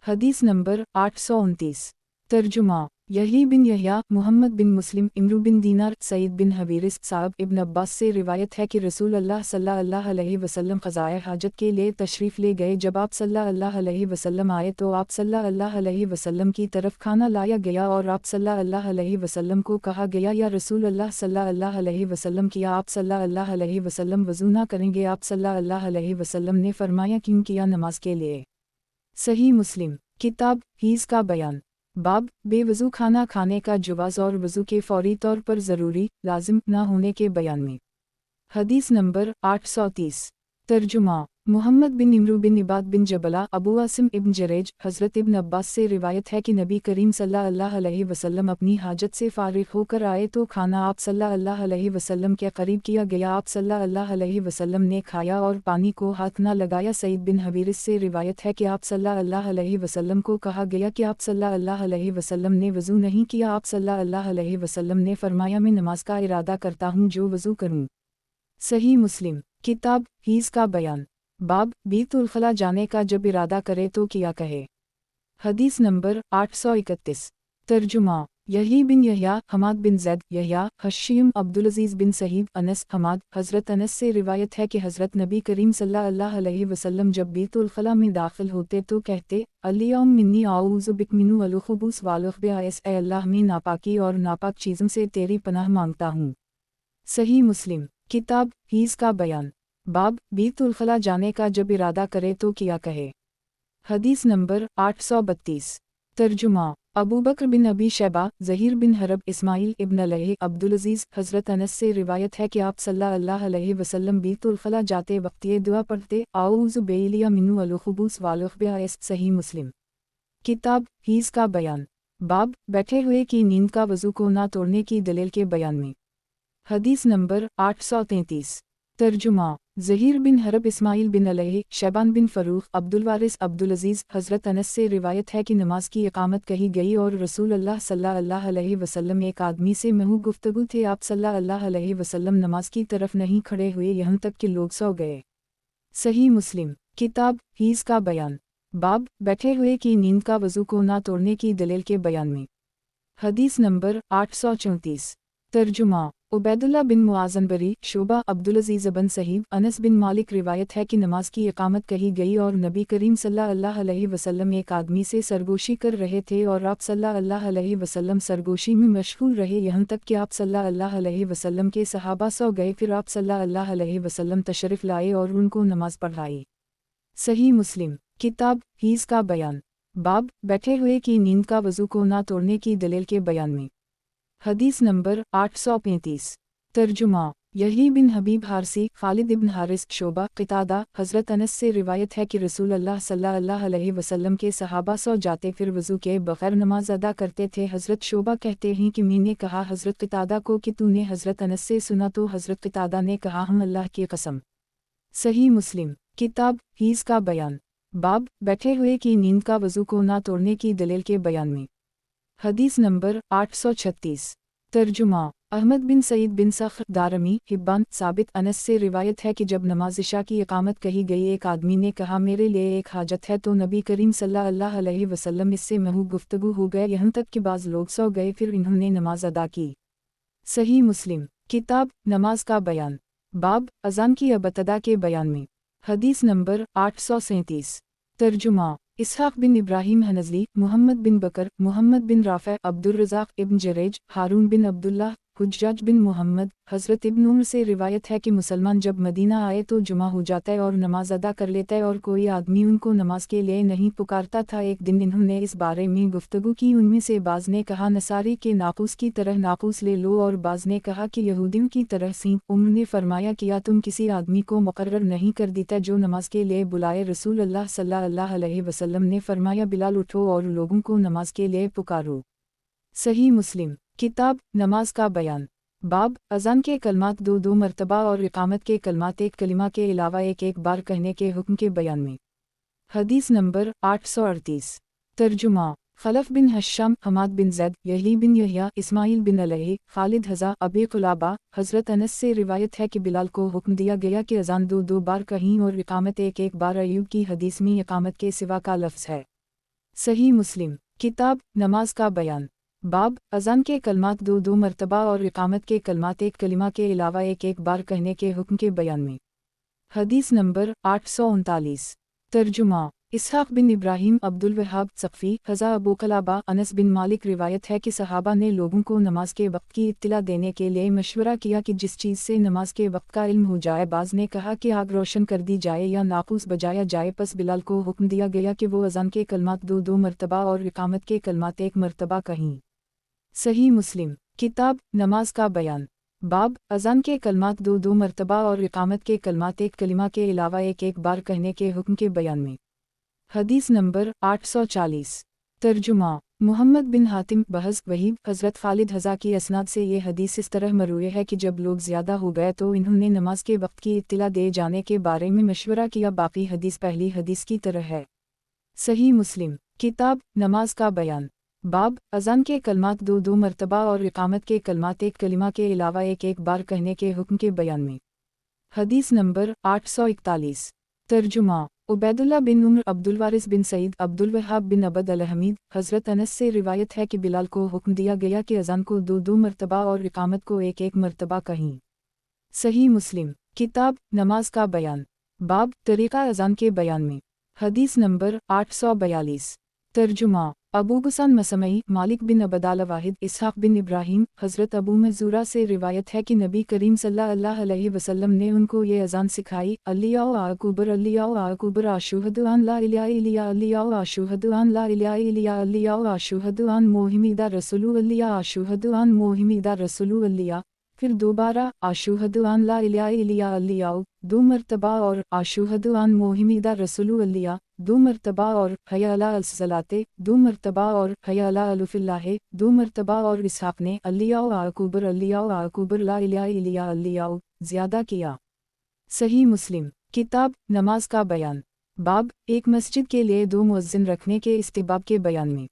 حدیث نمبر 829 ترجمہ یحییٰ بن یحییٰ، محمد بن مسلم، عمرو بن دینار، سعید بن حویرث، صاحب ابن عباس سے روایت ہے کہ رسول اللہ صلی اللہ علیہ وسلم قضائے حاجت کے لیے تشریف لے گئے، جب آپ صلی اللہ علیہ وسلم آئے تو آپ صلی اللہ علیہ وسلم کی طرف کھانا لایا گیا اور آپ صلی اللہ علیہ وسلم کو کہا گیا یا رسول اللہ صلی اللہ علیہ وسلم کیا آپ صلی اللہ علیہ وسلم وضو نہ کریں گے، آپ صلی اللہ علیہ وسلم نے فرمایا کیوں کیا نماز کے لیے۔ صحیح مسلم کتاب حیض کا بیان، باب بے وضو کھانا کھانے کا جواز اور وضو کے فوری طور پر ضروری لازم نہ ہونے کے بیان میں۔ حدیث نمبر 830 ترجمہ محمد بن عمرو بن عباد بن جبلہ، ابو عاصم ابن جریج، حضرت ابن عباس سے روایت ہے کہ نبی کریم صلی اللہ علیہ وسلم اپنی حاجت سے فارغ ہو کر آئے تو کھانا آپ صلی اللہ علیہ وسلم کے قریب کیا گیا، آپ صلی اللہ علیہ وسلم نے کھایا اور پانی کو ہاتھ نہ لگایا۔ سعید بن حویرث سے روایت ہے کہ آپ صلی اللہ علیہ وسلم کو کہا گیا کہ آپ صلی اللہ علیہ وسلم نے وضو نہیں کیا، آپ صلی اللہ علیہ وسلم نے فرمایا میں نماز کا ارادہ کرتا ہوں جو وضو کروں۔ صحیح مسلم کتاب حیض کا بیان، باب بیت الخلا جانے کا جب ارادہ کرے تو کیا کہے۔ حدیث نمبر 831 ترجمہ یحییٰ بن یحییٰ، حماد بن زید، یحییٰ، حشیم، عبدالعزیز بن صہیب، انس، حماد، حضرت انس سے روایت ہے کہ حضرت نبی کریم صلی اللہ علیہ وسلم جب بیت الخلا میں داخل ہوتے تو کہتے الیوم منی اعوذ بک من الخبث والخبائث، اے اللہ میں ناپاکی اور ناپاک چیزوں سے تیری پناہ مانگتا ہوں۔ صحیح مسلم کتاب حیض کا بیان، باب بیت الخلا جانے کا جب ارادہ کرے تو کیا کہے۔ حدیث نمبر 832 ترجمہ ابو بکر بن ابی شیبہ، زہیر بن حرب، اسماعیل ابن علیہ، عبدالعزیز، حضرت انس سے روایت ہے کہ آپ صلی اللہ علیہ وسلم بیت الخلا جاتے وقت یہ دعا پڑھتے اعوذ باللہ من الخبث والخبائث۔ صحیح مسلم کتاب حیض کا بیان، باب بیٹھے ہوئے کی نیند کا وضو کو نہ توڑنے کی دلیل کے بیان میں۔ حدیث نمبر 833 ترجمہ زہیر بن حرب، اسماعیل بن علیہ، شیبان بن فروخ، عبدالوارث، عبدالعزیز، حضرت انس سے روایت ہے کہ نماز کی اقامت کہی گئی اور رسول اللہ صلی اللہ علیہ وسلم ایک آدمی سے محو گفتگو تھے، آپ صلی اللہ علیہ وسلم نماز کی طرف نہیں کھڑے ہوئے یہاں تک کہ لوگ سو گئے۔ صحیح مسلم کتاب حیض کا بیان، बाब बैठे हुए की नींद का वज़ू को ना तोड़ने की दलील के बयान में। हदीस नंबर 834। तर्जुमा उबैदुल्लाह बिन मुआज़नबरी शोबा अब्दुल अज़ीज़ बिन सहीब अनस बिन मालिक रिवायत है कि नमाज की इकामत कही गई और नबी करीम सल्लल्लाहु अलैहि वसल्लम एक आदमी से सरगोशी कर रहे थे और आप सल्लल्लाहु अलैहि वसल्लम सरगोशी में मशगूल रहे यहाँ तक कि आप सल्लल्लाहु अलैहि वसल्लम के सहाबा सो गए। फिर आप सल्लल्लाहु अलैहि वसल्लम तशरीफ़ लाए और उनको नमाज पढ़ाई। सही मुस्लिम किताब हीज़ का बयान। बाब बैठे हुए की नींद का वज़ू को ना तोड़ने की दलील के बयान में। हदीस नंबर 835। तर्जुमा यही बिन हबीब हारसी खालिद इब्न हारिस शोबा क़तादा हज़रत अनस से रिवायत है कि रसूल अल्लाह सल्लल्लाहु अलैहि वसल्लम के सहाबा सो जाते फिर वज़ू के बग़ैर नमाज अदा करते थे। हज़रत शोबा कहते हैं कि मैंने कहा हज़रत क़तादा को कि तूने हज़रत अनस से सुना? तो हज़रत क़तादा ने कहा हम अल्लाह की कसम। सही मुस्लिम किताब हीज़ का बयान। बाब बैठे हुए की नींद का वज़ू को ना तोड़ने की दलील के बयान में। हदीस नंबर 836। तर्जुमा अहमद बिन सईद बिन सख्र दारमी हिब्बान साबित अनस से रिवायत है कि जब नमाज इशा की इकामत कही गई एक आदमी ने कहा मेरे लिए एक हाजत है, तो नबी करीम सल्लल्लाहु अलैहि वसल्लम इससे महू गुफ्तगू हो गए यहाँ तक कि बाज़ लोग सो गए फिर इन्होंने नमाज अदा की। सही मुस्लिम किताब नमाज का बयान। बाब अज़ान की अबतदा के बयान में। हदीस नंबर 837। तर्जुमा इसहाक़ बिन इब्राहीम हनज़ली मुहम्मद बिन बकर मुहम्मद बिन राफ़े अब्दुर्रज़ाक़ इब्न जरेज हारून बिन अब्दुल्लाह हुज्जाज बिन मुहम्मद हज़रत इब्न उमर से रिवायत है कि मुसलमान जब मदीना आए तो जुमा हो जाता है और नमाज अदा कर लेता है और कोई आदमी उनको नमाज के लिए नहीं पुकारता था। एक दिन इन्होंने इस बारे में गुफ्तगू की। उनमें से बाज़ ने कहा नसारी के नाक़ूस की तरह नाक़ूस ले लो और बाज़ ने कहा कि यहूदियों की तरह सींग। उमर ने फरमाया किया तुम किसी आदमी को मुकर्रर नहीं कर देता जो नमाज के लिए बुलाए? रसूल अल्लाह सल्लल्लाहु अलैहि वसल्लम ने फरमाया बिलाल उठो और लोगों को नमाज के लिए पुकारो। सही मुस्लिम किताब नमाज का बयान। बाब अज़ान के कलमात दो मरतबा और इकामत के कलमात एक कलिमा के अलावा एक बार कहने के हुक्म के बयान में। हदीस नंबर 838। तर्जुमा खलफ बिन हश्शाम हमाद बिन ज़ैद यहली बिन यहया इस्माइल बिन अलैहि खालिद हज़ा अबी क़ुलाबा हज़रत अनस से रिवायत है कि बिलाल को हुक्म दिया गया कि अज़ान दो बार कहीं और इकामत एक बार। अय्यूब की हदीस में इकामत के सिवा का लफ्ज़ है। सही मुस्लिम किताब नमाज का बयान। बाब अज़ान के कलमात दो मरतबा और इकामत के कलमात एक कलिमा के अलावा एक बार कहने के हुक्म के बयान में। हदीस नंबर 839। तर्जुमा इसहाक़ बिन इब्राहीम अब्दुल वहाब सक़फ़ी हज़ा अबू क़लाबा अनस बिन मालिक रिवायत है कि सहाबा ने लोगों को नमाज के वक्त की इत्तिला देने के लिए मशवरा किया कि जिस चीज़ से नमाज के वक्त का इल्म हो जाए। बाज़ ने कहा कि आग रोशन कर दी जाए या नाक़ूस बजाया जाए। पस बिलाल को हुक्म दिया गया कि वो अज़ान के कलमात दो मरतबा और इकामत के कलमात एक मरतबा कहीं। सही मुस्लिम किताब नमाज का बयान। बाब अज़ान के कलमात दो मरतबा और इकामत के कलमात एक कलिमा के अलावा एक बार कहने के हुक्म के बयान में। हदीस नंबर 840। तर्जुमा मुहम्मद बिन हातिम बहज़ वहीब हज़रत खालिद हज़ा की असनाद से ये हदीस इस तरह मरूए है कि जब लोग ज़्यादा हो गए तो इन्होंने नमाज के वक्त की इत्तिला दे जाने के बारे में मशवरा किया। बाकी हदीस पहली हदीस की तरह है। सही मुस्लिम किताब नमाज का बयान। बाब अज़ान के कलमात दो मरतबा और इकामत के कलमात एक कलिमा के अलावा एक बार कहने के हुक्म के बयान में। हदीस नंबर 841। तर्जुमा उबैदुल्लाह बिन उमर अब्दुल वारिस बिन सईद अब्दुल वहाब बिन अबद अल हमीद हज़रत अनस से रिवायत है कि बिलाल को हुक्म दिया गया कि अज़ान को दो मरतबा और इकामत को एक मरतबा कहीं। सही मुस्लिम किताब नमाज का बयान। बाब तरीक़ा अज़ान के बयान में। हदीस नंबर 842। तर्जुमा अबू गुसान मसमई मालिक बिन अबदाल वाहिद इसहाक़ बिन इब्राहीम हज़रत अबू मज़ूरा से रिवायत है कि नबी करीम सल्लल्लाहु अलैहि वसल्लम ने उनको ये अज़ान सिखाई अल्लियाउ आकुबर अल्लियाउ आकुबर अशुहदु अन ला इलाहा इल्लल्लाह अल्लियाउ अशुहदु अन ला इलाहा इल्लल्लाह अल्लियाउ अशुहदु अन मुहम्मदा रसूलु अल्लियाह अशुहदु अन मुहम्मदा रसूलु अल्लियाह। फिर दोबारा अशुहदु अन ला इलाहा इल्लल्लाह अल्लियाउ दो मरतबा और अशुहदु अन मुहम्मदा रसूलु अल्लियाह दो मरतबा और हया अला अलसलाते दो मरतबा और हया अला अलुफिल्लाह दो मरतबा और इसहाक़ ने अल्लियाउ आकुबर ला इलाहा इल्लल्लाह अल्लियाउ ज़्यादा किया। सही मुस्लिम किताब नमाज का बयान। बाब एक मस्जिद के लिए दो मुअज्जिन रखने के इस्तिहबाब के बयान में।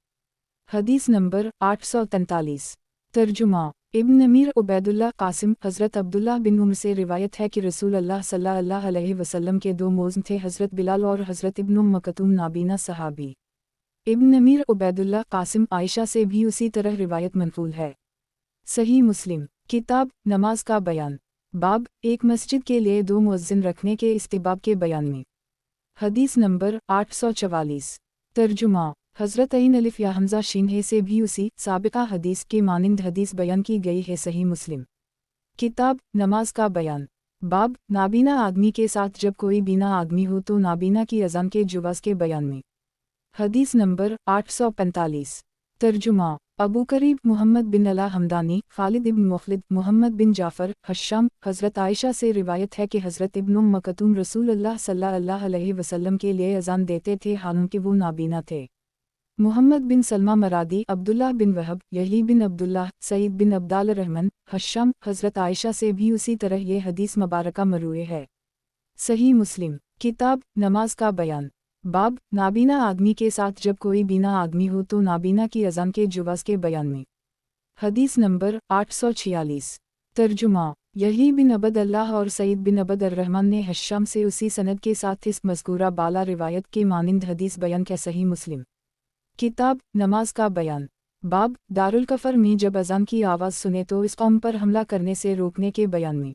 हदीस नंबर 843। तर्जुमा इब्न अमीर उबैदुल्लाह कासिम हज़रत अब्दुल्लाह बिन उमर से रिवायत है कि रसूल अल्लाह सल्लल्लाहु अलैहि वसल्लम के दो मोज़न थे, हज़रत बिलाल और हज़रत इब्न उम्म मकतूम नाबीना सहाबी। इब्न अमीर उबैदुल्लाह कासिम आयशा से भी उसी तरह रिवायत मनक़ूल है। सही मुस्लिम किताब नमाज का बयान बाब एक मस्जिद के लिए दो मुअज्जिन रखने के इस्तिहबाब के बयान में। हदीस नंबर 844 तर्जुमा हज़रत अईन अलिफ या हमज़ा शीन है से भी उसी साबिक़ा हदीस के मानिंद हदीस बयान की गई है। सही मुस्लिम किताब नमाज का बयान बाब नाबीना आदमी के साथ जब कोई बीना आदमी हो तो नाबीना की अज़ान के जुवाज़ के बयान में। हदीस नंबर 845 तर्जुमा अबू करीब मोहम्मद बिन अला हमदानी, खालिद इब्न मुखलिद, मोहम्मद बिन जाफ़र, हश्शाम, हज़रत आयशा से रिवायत है कि हज़रत इब्न उम्म मकतूम रसूलुल्लाह सल्लल्लाहु अलैहि वसल्लम के लिए अज़ान देते थे हालांकि वो नाबीना थे। मोहम्मद बिन सलमा मरादी, अब्दुल्लाह बिन वहब, यही बिन अब्दुल्लाह, सईद बिन अब्दाल रहमान, हश्शाम, हज़रत आयशा से भी उसी तरह ये हदीस मुबारका मरूए है। सही मुस्लिम किताब नमाज का बयान बाब नाबीना आदमी के साथ जब कोई बीना आदमी हो तो नाबीना की अज़ान के जुवाज़ के बयान में। हदीस नंबर 846 तर्जुमा यही बिन अबद अल्लाह और सईद बिन अबद अर्रहमान ने हश्शाम से उसी सनद के साथ इस मज़कूरा बाला रिवायत के मानिंद हदीस बयान किया। सही मुस्लिम किताब नमाज का बयान बाब दारुल कफ़र में जब अज़ान की आवाज़ सुने तो इस कौम पर हमला करने से रोकने के बयान में।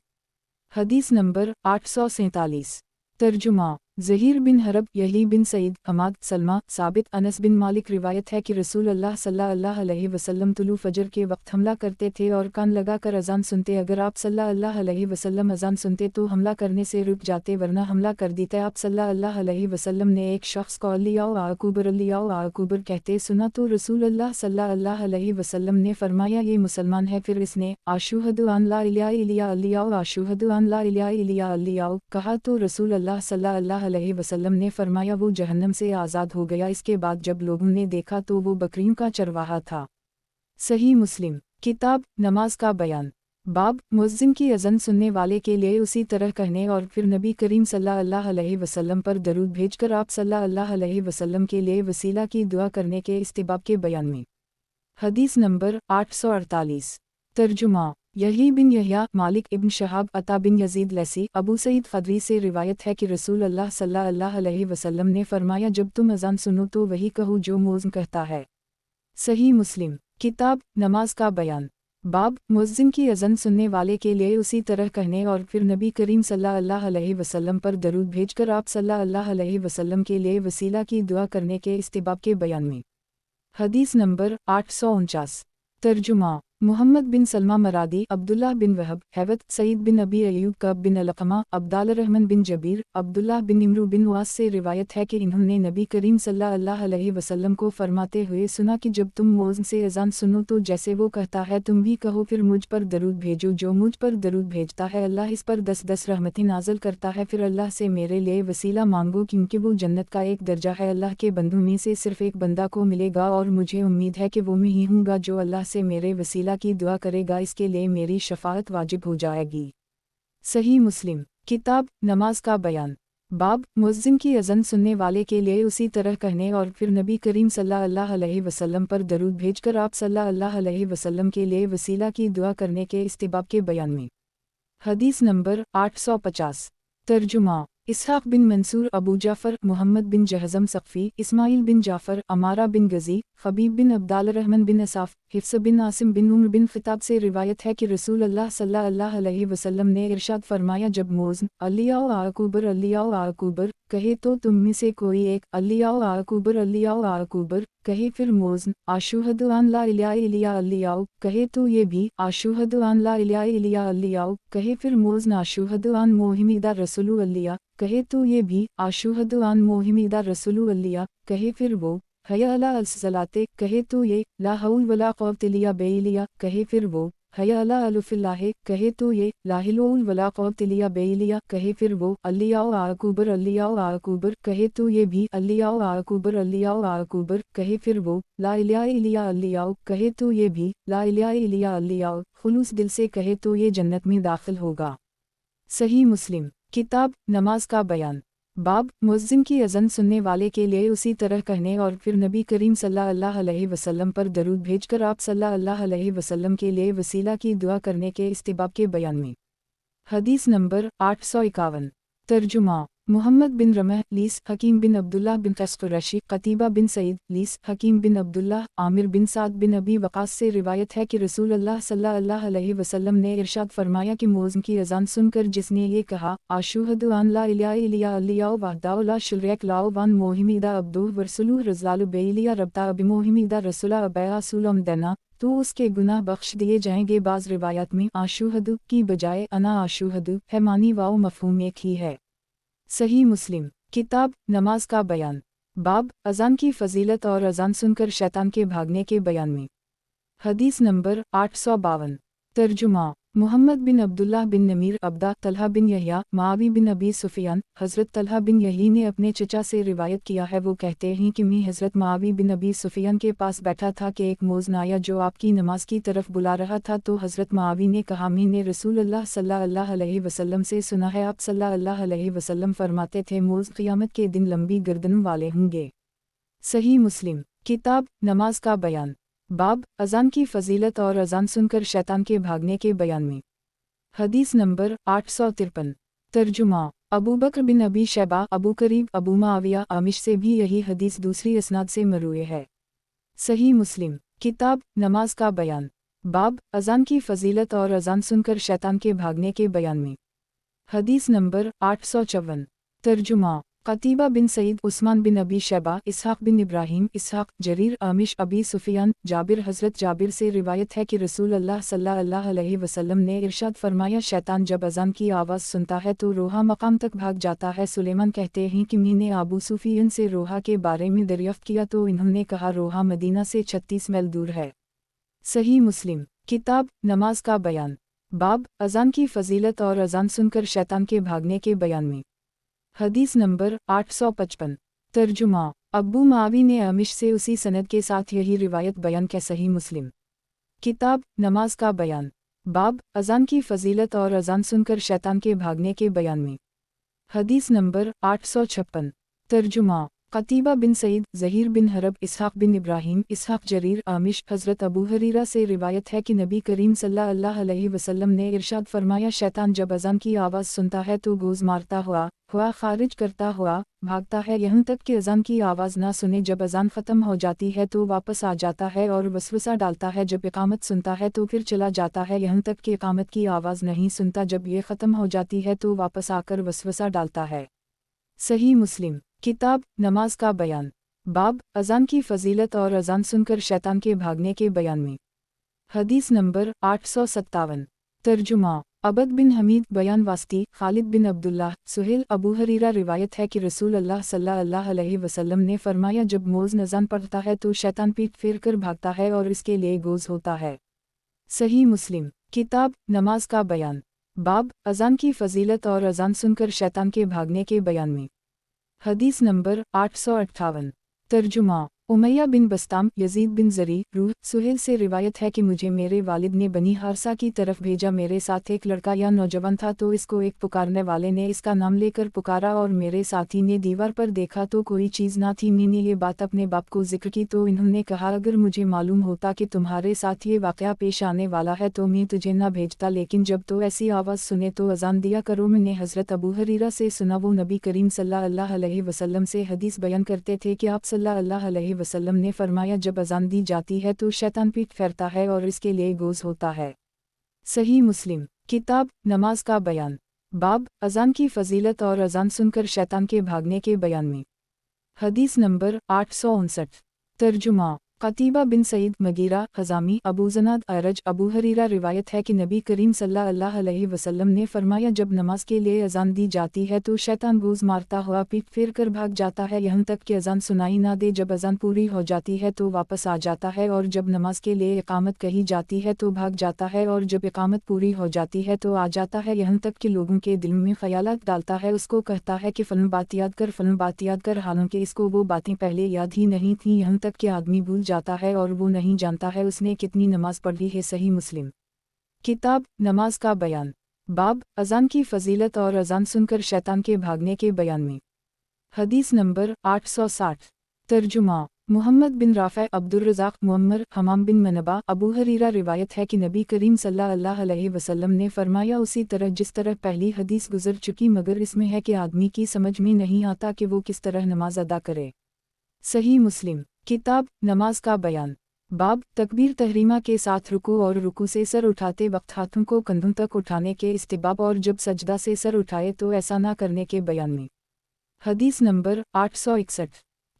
हदीस नंबर 847 तर्जुमा ज़हीर बिन हरब, यही बिन सईद, हमाद, सलमा, साबित, अनस बिन मालिक रिवायत है कि रसूल अल्लाह सल्लल्लाहु अलैहि वसल्लम तुलू फजर के वक्त हमला करते थे और कान लगाकर अज़ान सुनते। अगर आप सल्लल्लाहु अलैहि वसल्लम अज़ान सुनते तो हमला करने से रुक जाते, वरना हमला कर देते। आप सल्लल्लाहु अलैहि वसल्लम ने एक शख्स को अल्लियाओ आकुबर कहते सुना तो रसूल अल्लाह सल्लल्लाहु अलैहि वसल्लम ने फरमाया ये मुसलमान है। फिर इसने आशुहदु अन ला इलाहा इल्लल्लाह अल्लियाओ आशुहदु अन ला इलाहा इल्लल्लाह अल्लियाओ कहा तो रसूल अल्लाह सल्लल्लाहु अलैहि वसल्लम ने फरमाया वो जहन्नम से आज़ाद हो गया। इसके बाद जब लोगों ने देखा तो वो बकरियों का चरवाहा था। सही मुस्लिम किताब नमाज का बयान बाब मुअज्जिन की अज़न सुनने वाले के लिए उसी तरह कहने और फिर नबी करीम सल्लल्लाहु अलैहि वसल्लम पर दरूद भेजकर आप सल्लल्लाहु अलैहि वसल्लम के लिए वसीला की दुआ करने के इस्तिहबाब के बयान में। हदीस नंबर 848 तर्जुमा यही बिन यहया, मालिक इब्न शहाब, अता बिन यजीद लैसी, अबू सईद ख़दरी से रिवायत है कि रसूल अल्लाह सल्लल्लाहु अलैहि वसल्लम ने फरमाया जब तुम अज़ान सुनो तो वही कहो जो मुअज्जिन कहता है। सही मुस्लिम किताब नमाज का बयान बाब मुअज्जिन की अज़न सुनने वाले के लिए उसी तरह कहने और फिर नबी करीम सल्लल्लाहु अलैहि वसल्लम पर दरूद भेजकर आप सल्लल्लाहु अलैहि वसल्लम के लिए वसीला की दुआ करने के इस्तिहबाब के बयान में। हदीस नंबर 849 तर्जुमा मोहम्मद बिन सलमा मरादी, अब्दुल्लाह बिन वहब, हैवत, सईद बिन अबी अयूब, कब बिन अलक़मा, अब्दाल रहमान बिन जबीर, अब्दुल्लाह बिन इमरू बिन वास से रिवायत है कि इन्होंने नबी करीम सल्लल्लाहु अलैहि वसल्लम को फरमाते हुए सुना कि जब तुम मुअज्जिन से अज़ान सुनो तो जैसे वो कहता है तुम भी कहो, फिर मुझ पर दरूद भेजो, जो मुझ पर दरूद भेजता है अल्लाह इस पर 10-10 रहमतें नाज़िल करता है। फिर अल्लाह से मेरे लिए वसीला मांगो क्योंकि वो जन्नत का एक दर्जा है। अल्लाह के बंदों में से सिर्फ एक बंदा को मिलेगा और मुझे उम्मीद है कि वो मैं ही हूँगा जो अल्लाह से मेरे वसीला की दुआ करेगा, इसके लिए मेरी शफाअत वाजिब हो जाएगी। सही मुस्लिम किताब नमाज का बयान बाब मुअज्जिन की अज़न सुनने वाले के लिए उसी तरह कहने और फिर नबी करीम सल्लल्लाहु अलैहि वसल्लम पर दरूद भेजकर आप सल्लल्लाहु अलैहि वसल्लम के लिए वसीला की दुआ करने के इस्तिहबाब के बयान में। हदीस नंबर 850 तर्जुमा इसहाक़ बिन मंसूर, अबू जाफ़र, मोहम्मद बिन जहज़म सक़फ़ी, इस्माइल बिन जाफ़र, अमारा बिन गज़ी, ख़बीब बिन अब्दाल रहमान बिन असाफ़, हिफ्स बिन आसिम बिन उम्र बिन ख़िताब से रिवायत है कि रसूल अल्लाह सल्लल्लाहु अलैहि वसल्लम ने इरशाद फरमाया जब मुअज्जिन अल्लियाओ आकुबर कहे तो तुम में से कोई एक अल्लियाओ आकुबर कहे, फिर मुअज्जिन आशुहदु अन ला इलाहा इल्लल्लाह अल्लियाओ कहे तो ये भी आशुहदु अन ला इलाहा इल्लल्लाह अल्लियाओ कहे, फिर मुअज्जिन आशुहदु अन मुहम्मदा रसूलु अल्लिया कहे तो ये भी आशुहदु अन मुहम्मदा रसूलु अल्लिया कहे, फिर वो हया अला अलसलाते कहे तो ये ला हौल वला क़ुव्वत इल्ला बिल्लाह कहे, फिर वो हया अला अलफ़िल्लाह कहे तो ये ला हिलौल वला क़ुव्वत इल्ला बिल्लाह कहे, फिर वो अल्लियाओ आकुबर कहे तो ये भी अल्लियाओ आकुबर कहे, फिर वो ला इलाहा इल्लल्लाह अल्लियाओ कहे तो ये भी ला इलाहा इल्लल्लाह अल्लियाओ खुलूस दिल से कहे तो ये जन्नत में दाखिल होगा। सही मुस्लिम किताब नमाज का बयान बाब मुअज्जिन की अज़न सुनने वाले के लिए उसी तरह कहने और फिर नबी करीम सल्लल्लाहु अलैहि वसल्लम पर दरूद भेजकर आप सल्लल्लाहु अलैहि वसल्लम के लिए वसीला की दुआ करने के इस्तिहबाब के बयान में। हदीस नंबर 851। तर्जुमा मुहम्मद बिन रमह लीस हकीम बिन अब्दुल्लाह बिन क़ुरैशी क़तीबा बिन सईद लीस हकीम बिन अब्दुल्लाह आमिर बिन साद बिन अबी वक़ास से रिवायत है कि रसूल अल्लाह सल्लल्लाहु अलैहि वसल्लम ने इरशाद फरमाया कि मुअज़्ज़िन की अज़ान सुनकर जिसने ये कहा अशहदु अन ला इलाहा इल्लल्लाहु वहदहु ला शरीक लहु व अन्न मुहम्मदन अब्दुहु व रसूलुहु रज़ालु बेलिया रब्ता बिमुहम्मद रसूला अबया सुलम देना तो उसके गुनाह बख्श दिए जाएंगे। बाज़ रिवायात में अशहदु की बजाय अना अशहदु है, मानी वाओ मफ़हूम एक ही है। सही मुस्लिम किताब नमाज का बयान बाब अज़ान की फ़जीलत और अज़ान सुनकर शैतान के भागने के बयान में। हदीस नंबर 852। तर्जुमा मुहम्मद बिन अब्दुल्लाह बिन नमीर अब्दा तलहा बिन यहया मावी बिन अबी सुफियान हज़रत तलहा बिन यही ने अपने चचा से रिवायत किया है, वो कहते हैं कि मैं हज़रत मावी बिन अबी सुफियान के पास बैठा था कि एक मुअज़्ज़िन आया जो आपकी नमाज की तरफ बुला रहा था। तो हज़रत मावी ने कहा मैंने रसूल अल्लाह सल्लल्लाहु अलैहि वसल्लम से सुना है, आप सल्लल्लाहु अलैहि वसल्लम फरमाते थे मुअज़्ज़िन क़यामत के दिन लंबी गर्दनों वाले होंगे। सही मुस्लिम किताब नमाज का बयान बाब अज़ान की फ़जीलत और अज़ान सुनकर शैतान के भागने के बयान में। हदीस नंबर 853। तर्जुमा अबू बकर बिन अबी शैबा अबू करीब अबू मुआविया आमिश से भी यही हदीस दूसरी इसनाद से मरूए है। सही मुस्लिम किताब नमाज का बयान बाब अज़ान की फ़जीलत और अज़ान सुनकर शैतान के भागने के बयान में। हदीस नंबर 854। तर्जुमा क़तीबा बिन सईद उस्मान बिन अबी शैबा इसहाक़ बिन इब्राहीम इसहाक़ जरीर आमिश अबी सुफियान जाबिर हज़रत जाबिर से रिवायत है कि रसूल अल्लाह सल्लल्लाहु अलैहि वसल्लम ने इरशाद फरमाया शैतान जब अज़ान की आवाज़ सुनता है तो रोहा मकाम तक भाग जाता है। सुलेमान कहते हैं कि मैंने अबू सुफियान से रोहा के बारे में दरियाफ़्त किया तो इन्होंने कहा रोहा मदीना से 36 मील दूर है। सही मुस्लिम किताब नमाज का बयान बाब अज़ान की फ़जीलत और अज़ान सुनकर शैतान के भागने के बयान में। हदीस नंबर 855। तर्जुमा अब्बू मावी ने आमिश से उसी सनद के साथ यही रिवायत बयान के। सही मुस्लिम किताब नमाज का बयान बाब अज़ान की फ़जीलत और अज़ान सुनकर शैतान के भागने के बयान में। हदीस नंबर 856। तर्जुमा क़तीबा बिन सईद ज़हीर बिन हरब इसहाक़ बिन इब्राहीम इसहाक़ जरीर आमिश हज़रत अबू हरीरा से रिवायत है कि नबी करीम सल्लल्लाहु अलैहि वसल्लम ने इरशाद फरमाया शैतान जब अज़ान की आवाज़ सुनता है तो गोज़ मारता हुआ खारिज करता हुआ भागता है, यहाँ तक कि अज़ान की आवाज़ ना सुने। जब अज़ान ख़त्म हो जाती है तो वापस आ जाता है और वसवसा डालता है। जब इक़ामत सुनता है तो फिर चला जाता है, यहाँ तक कि इक़ामत की आवाज़ नहीं सुनता। जब ये ख़त्म हो जाती है तो वापस आकर वसवसा डालता है। सही मुस्लिम किताब नमाज का बयान बाब अज़ान की फ़जीलत और अज़ान सुनकर शैतान के भागने के बयान में। हदीस नंबर 857। तर्जुमा अबद बिन हमीद बयान वास्ती खालिद बिन अब्दुल्लाह सुहेल अबू हरीरा रिवायत है कि रसूल अल्लाह सल्लल्लाहु अलैहि वसल्लम ने फरमाया जब मुअज़्ज़िन अज़ान पढ़ता है तो शैतान पीठ फेर कर भागता है और इसके लिए गोज़ होता है। सही मुस्लिम किताब नमाज का बयान बाब अज़ान की फ़जीलत और अज़ान सुनकर शैतान के भागने के बयान में। हदीस नंबर 858। तर्जुमा उमैया बिन बस्ताम यजीद बिन ज़री रूह सुहेल से रिवायत है कि मुझे मेरे वालिद ने बनी हारसा की तरफ भेजा। मेरे साथ एक लड़का या नौजवान था तो इसको एक पुकारने वाले ने इसका नाम लेकर पुकारा और मेरे साथी ने दीवार पर देखा तो कोई चीज़ ना थी। मैंने ये बात अपने बाप को जिक्र की तो इन्होंने कहा अगर मुझे मालूम होता कि तुम्हारे साथ ये वाक़या पेश आने वाला है तो मैं तुझे ना भेजता, लेकिन जब तो ऐसी आवाज़ सुने तो अज़ान दिया करो। मैंने हज़रत अबू हरीरा से सुना, वो नबी करीम सल्लल्लाहु अलैहि वसल्लम से हदीस बयान करते थे कि आप सल्लल्लाहु अलैहि वसल्लम ने फरमाया जब अज़ान दी जाती है तो शैतान पीठ फेरता है और इसके लिए गोज़ होता है। सही मुस्लिम किताब नमाज का बयान बाब अज़ान की फ़जीलत और अज़ान सुनकर शैतान के भागने के बयान में। हदीस नंबर 859। तर्जुमा क़तीबा बिन सईद मगीरा ख़ज़ामी अबू ज़नाद अरज अबू हरीरा रिवायत है कि नबी करीम सल्लल्लाहु अलैहि वसल्लम ने फरमाया जब नमाज के लिए अज़ान दी जाती है तो शैतान गोज़ मारता हुआ पीठ फेर कर भाग जाता है, यहाँ तक कि अज़ान सुनाई ना दे। जब अज़ान पूरी हो जाती है तो वापस आ जाता है और जब नमाज के लिए इक़ामत कही जाती है तो भाग जाता है और जब इक़ामत पूरी हो जाती है तो आ जाता है, यहाँ तक कि लोगों के दिल में ख़यालात डालता है। उसको कहता है कि फ़लन बात याद कर, फ़लन बात याद कर, हालांकि इसको वो बातें पहले याद ही नहीं थीं। यहाँ तक कि आदमी भूल जाता है और वो नहीं जानता है उसने कितनी नमाज पढ़ी है। सही मुस्लिम किताब नमाज का बयान बाब अज़ान की फ़जीलत और अज़ान सुनकर शैतान के भागने के बयान में। حدیث نمبر 860 ترجمہ محمد بن رافع عبدالرزاق معمر حمام بن منبع ابو حریرہ روایت ہے کہ نبی کریم صلی اللہ علیہ وسلم نے فرمایا اسی طرح جس طرح پہلی حدیث گزر چکی مگر اس میں ہے کہ آدمی کی سمجھ میں نہیں آتا کہ وہ کس طرح نماز ادا کرے۔ صحیح مسلم کتاب نماز کا بیان باب تکبیر تحریمہ کے ساتھ رکوع اور رکوع سے سر اٹھاتے وقت ہاتھوں کو کندھوں تک اٹھانے کے استحباب اور جب سجدہ سے سر اٹھائے تو ایسا نہ کرنے کے بیان میں۔ حدیث نمبر 861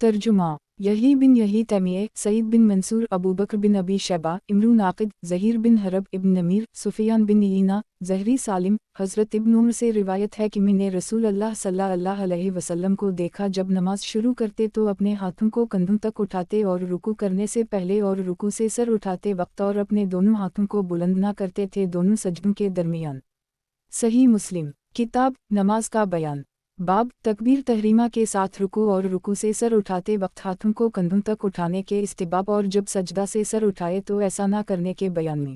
ترجمہ یحییٰ بن یحییٰ تیمیہ سعید بن منصور ابوبکر بن ابی شیبہ امرؤ ناقد زہیر بن حرب ابن نمیر سفیان بن عیینہ زہری سالم حضرت ابن عمر سے روایت ہے کہ میں نے رسول اللہ صلی اللہ علیہ وسلم کو دیکھا جب نماز شروع کرتے تو اپنے ہاتھوں کو کندھوں تک اٹھاتے اور رکوع کرنے سے پہلے اور رکوع سے سر اٹھاتے وقت اور اپنے دونوں ہاتھوں کو بلند نہ کرتے تھے دونوں سجدوں کے درمیان۔ صحیح مسلم کتاب نماز کا بیان باب تکبیر تحریمہ کے ساتھ رکوع اور رکوع سے سر اٹھاتے وقت ہاتھوں کو کندھوں تک اٹھانے کے استحباب اور جب سجدہ سے سر اٹھائے تو ایسا نہ کرنے کے بیان میں۔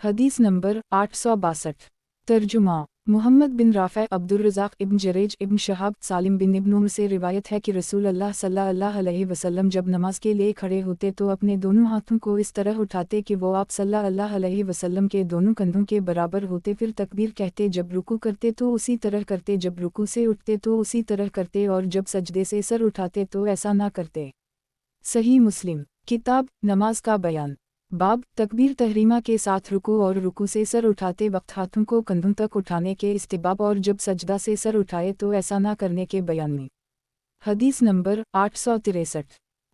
حدیث نمبر 862 ترجمہ محمد بن رافع عبدالرزاق ابن جریج ابن شہاب سالم بن ابن عمر سے روایت ہے کہ رسول اللہ صلی اللہ علیہ وسلم جب نماز کے لیے کھڑے ہوتے تو اپنے دونوں ہاتھوں کو اس طرح اٹھاتے کہ وہ آپ صلی اللہ علیہ وسلم کے دونوں کندھوں کے برابر ہوتے پھر تکبیر کہتے جب رکوع کرتے تو اسی طرح کرتے جب رکوع سے اٹھتے تو اسی طرح کرتے اور جب سجدے سے سر اٹھاتے تو ایسا نہ کرتے۔ صحیح مسلم کتاب نماز کا بیان باب تکبیر تحریمہ کے ساتھ رکوع اور رکوع سے سر اٹھاتے وقت ہاتھوں کو کندھوں تک اٹھانے کے استحباب اور جب سجدہ سے سر اٹھائے تو ایسا نہ کرنے کے بیان میں۔ حدیث نمبر 863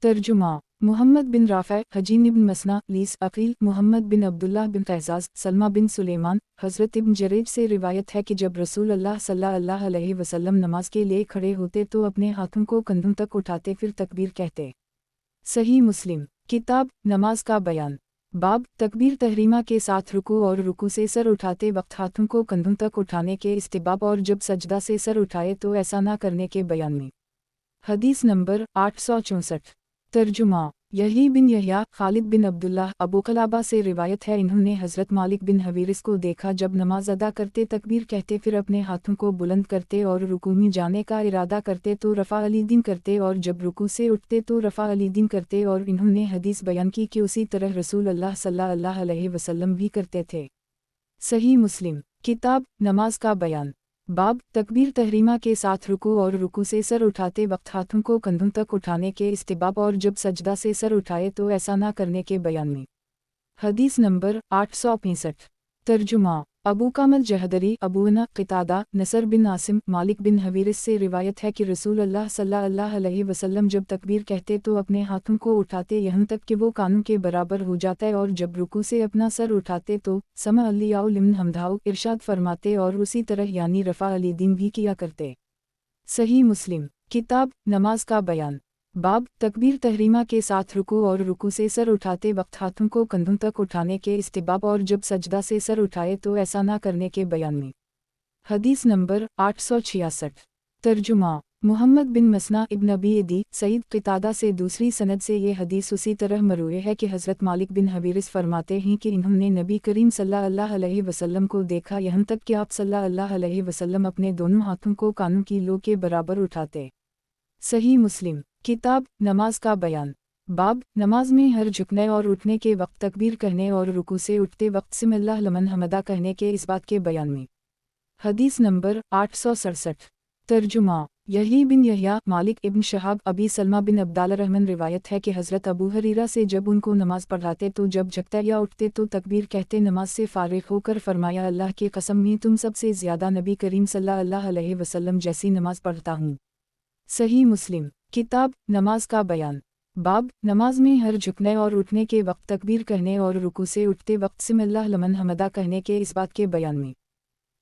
ترجمہ محمد بن رافع حجین بن مسنا لیس عقیل محمد بن عبداللہ بن قہزاز سلمہ بن سلیمان حضرت ابن جریج سے روایت ہے کہ جب رسول اللہ صلی اللہ علیہ وسلم نماز کے لیے کھڑے ہوتے تو اپنے ہاتھوں کو کندھوں تک اٹھاتے پھر تکبیر کہتے۔ صحیح مسلم کتاب نماز کا بیان باب تکبیر تحریمہ کے ساتھ رکوع اور رکوع سے سر اٹھاتے وقت ہاتھوں کو کندھوں تک اٹھانے کے استحباب اور جب سجدہ سے سر اٹھائے تو ایسا نہ کرنے کے بیان میں۔ حدیث نمبر 864 ترجمہ یحییٰ بن یحییٰ خالد بن عبداللہ ابو قلابہ سے روایت ہے انہوں نے حضرت مالک بن حویرث کو دیکھا جب نماز ادا کرتے تکبیر کہتے پھر اپنے ہاتھوں کو بلند کرتے اور رکوع میں جانے کا ارادہ کرتے تو رفع الیدین کرتے اور جب رکوع سے اٹھتے تو رفع الیدین کرتے اور انہوں نے حدیث بیان کی کہ اسی طرح رسول اللہ صلی اللہ علیہ وسلم بھی کرتے تھے۔ صحیح مسلم کتاب نماز کا بیان باب تکبیر تحریمہ کے ساتھ رکوع اور رکوع سے سر اٹھاتے وقت ہاتھوں کو کندھوں تک اٹھانے کے استحباب اور جب سجدہ سے سر اٹھائے تو ایسا نہ کرنے کے بیان میں۔ حدیث نمبر 865 ترجمہ ابو کامل جہدری ابونا قتادہ نصر بن عاصم مالک بن حویرث سے روایت ہے کہ رسول اللہ صلی اللہ علیہ وسلم جب تکبیر کہتے تو اپنے ہاتھوں کو اٹھاتے یہاں تک کہ وہ کانوں کے برابر ہو جاتا ہے اور جب رکوع سے اپنا سر اٹھاتے تو سمع اللہ لمن حمدہ ارشاد فرماتے اور اسی طرح یعنی رفع الیدین بھی کیا کرتے۔ صحیح مسلم کتاب نماز کا بیان باب تکبیر تحریمہ کے ساتھ رکوع اور رکوع سے سر اٹھاتے وقت ہاتھوں کو کندھوں تک اٹھانے کے استحباب اور جب سجدہ سے سر اٹھائے تو ایسا نہ کرنے کے بیان میں۔ حدیث نمبر 866 ترجمہ محمد بن مسنا ابن ابی عدی سعید قتادہ سے دوسری سند سے یہ حدیث اسی طرح مروی ہے کہ حضرت مالک بن حویرث فرماتے ہیں کہ انہوں نے نبی کریم صلی اللہ علیہ وسلم کو دیکھا یہاں تک کہ آپ صلی اللہ علیہ وسلم اپنے دونوں ہاتھوں کو کانوں کی لو کے برابر اٹھاتے۔ صحیح مسلم کتاب نماز کا بیان باب نماز میں ہر جھکنے اور اٹھنے کے وقت تکبیر کہنے اور رکوع سے اٹھتے وقت سمع اللہ لمن حمدہ کہنے کے اس بات کے بیان میں۔ حدیث نمبر 867 ترجمہ یحییٰ بن یحییٰ مالک ابن شہاب ابی سلمہ بن عبداللہ رحمن روایت ہے کہ حضرت ابو حریرہ سے جب ان کو نماز پڑھاتے تو جب جھکتے یا اٹھتے تو تکبیر کہتے نماز سے فارغ ہو کر فرمایا اللہ کی قسم میں تم سب سے زیادہ نبی کریم صلی اللہ علیہ وسلم جیسی نماز پڑھتا ہوں۔ صحیح مسلم کتاب نماز کا بیان باب نماز میں ہر جھکنے اور اٹھنے کے وقت تکبیر کہنے اور رکوع سے اٹھتے وقت سمع اللہ لمن حمدہ کہنے کے اس بات کے بیان میں۔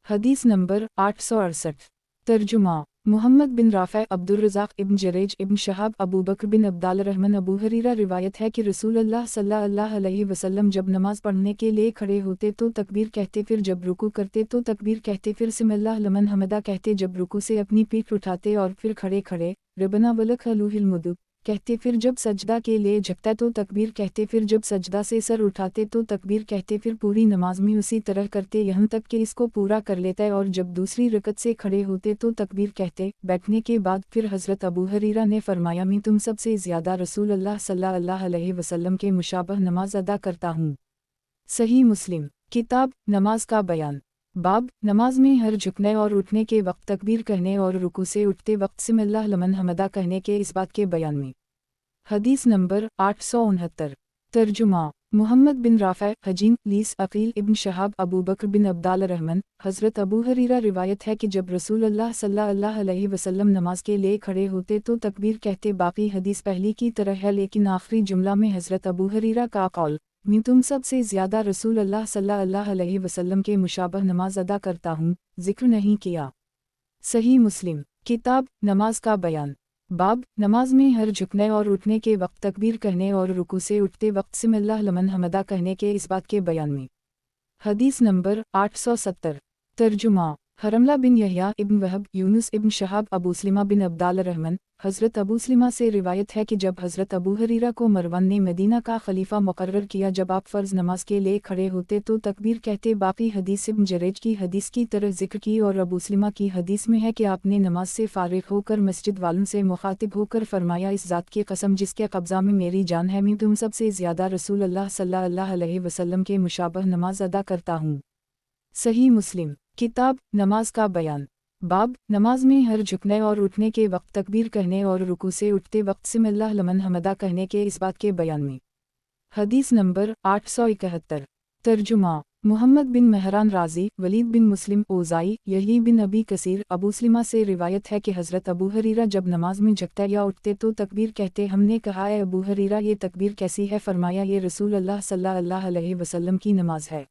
حدیث نمبر 868 ترجمہ محمد بن رافع عبدالرزاق ابن جریج ابن شہاب ابوبکر بن عبداللہ رحمن ابو حریرہ روایت ہے کہ رسول اللہ صلی اللہ علیہ وسلم جب نماز پڑھنے کے لیے کھڑے ہوتے تو تکبیر کہتے پھر جب رکوع کرتے تو تکبیر کہتے پھر سمع اللہ لمن حمدہ کہتے جب رکوع سے اپنی پیٹھ اٹھاتے اور پھر کھڑے کھڑے ربنا ولک الحمد کہتے پھر جب سجدہ کے لیے جھکتا تو تکبیر کہتے پھر جب سجدہ سے سر اٹھاتے تو تکبیر کہتے پھر پوری نماز میں اسی طرح کرتے یہاں تک کہ اس کو پورا کر لیتا ہے اور جب دوسری رکعت سے کھڑے ہوتے تو تکبیر کہتے بیٹھنے کے بعد پھر حضرت ابو ہریرہ نے فرمایا میں تم سب سے زیادہ رسول اللہ صلی اللہ علیہ وسلم کے مشابہ نماز ادا کرتا ہوں۔ صحیح مسلم کتاب نماز کا بیان باب نماز میں ہر جھکنے اور اٹھنے کے وقت تکبیر کہنے اور رکوع سے اٹھتے وقت سمی اللہ لمن حمدہ کہنے کے اس بات کے بیان میں۔ حدیث نمبر 869 ترجمہ محمد بن رافع حجین لیس عقیل ابن شہاب ابو بکر بن عبدال الرحمن حضرت ابو ہریرہ روایت ہے کہ جب رسول اللہ صلی اللہ علیہ وسلم نماز کے لیے کھڑے ہوتے تو تکبیر کہتے باقی حدیث پہلی کی طرح ہے لیکن آخری جملہ میں حضرت ابو ہریرہ کا قول میں تم سب سے زیادہ رسول اللہ صلی اللہ علیہ وسلم کے مشابہ نماز ادا کرتا ہوں ذکر نہیں کیا۔ صحیح مسلم کتاب نماز کا بیان باب نماز میں ہر جھکنے اور اٹھنے کے وقت تکبیر کہنے اور رکوع سے اٹھتے وقت سمی اللہ لمن حمدہ کہنے کے اس بات کے بیان میں۔ حدیث نمبر 870 ترجمہ حرملہ بن یحییٰ ابن وہب یونس ابن شہاب ابو سلمہ بن عبدال الرحمن حضرت ابو سلمہ سے روایت ہے کہ جب حضرت ابو ہریرہ کو مروان نے مدینہ کا خلیفہ مقرر کیا جب آپ فرض نماز کے لیے کھڑے ہوتے تو تکبیر کہتے باقی حدیث ابن جریج کی حدیث کی طرح ذکر کی اور ابو سلمہ کی حدیث میں ہے کہ آپ نے نماز سے فارغ ہو کر مسجد والوں سے مخاطب ہو کر فرمایا اس ذات کی قسم جس کے قبضہ میں میری جان ہے میں تم سب سے زیادہ رسول اللہ صلی اللہ علیہ وسلم کے مشابہ نماز ادا کرتا ہوں۔ صحیح مسلم کتاب نماز کا بیان باب نماز میں ہر جھکنے اور اٹھنے کے وقت تکبیر کہنے اور رکوع سے اٹھتے وقت سمی اللہ لمن حمدہ کہنے کے اس بات کے بیان میں۔ حدیث نمبر 871 ترجمہ محمد بن مہران رازی ولید بن مسلم اوزائی یحییٰ بن ابی کثیر ابو سلمہ سے روایت ہے کہ حضرت ابو ہریرہ جب نماز میں جھکتے یا اٹھتے تو تکبیر کہتے ہم نے کہا اے ابو ہریرہ یہ تکبیر کیسی ہے فرمایا یہ رسول اللہ صلی اللہ علیہ وسلم کی نماز ہے۔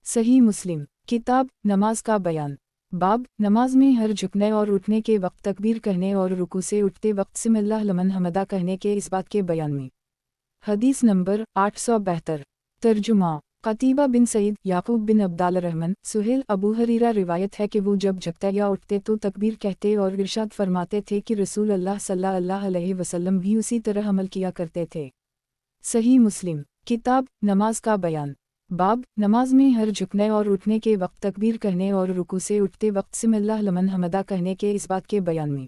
صحیح مسلم کتاب نماز کا بیان باب نماز میں ہر جھکنے اور اٹھنے کے وقت تکبیر کہنے اور رکوع سے اٹھتے وقت سمی اللہ لمن حمدہ کہنے کے اس بات کے بیان میں۔ حدیث نمبر 872 ترجمہ قتیبہ بن سعید یعقوب بن عبدال الرحمن سہیل ابو ہریرہ روایت ہے کہ وہ جب جھکتے یا اٹھتے تو تکبیر کہتے اور ارشاد فرماتے تھے کہ رسول اللہ صلی اللہ علیہ وسلم بھی اسی طرح عمل کیا کرتے تھے۔ صحیح مسلم کتاب نماز کا بیان باب نماز میں ہر جھکنے اور اٹھنے کے وقت تکبیر کہنے اور رکوع سے اٹھتے وقت سمی اللہ لمن حمدہ کہنے کے اس بات کے بیان میں۔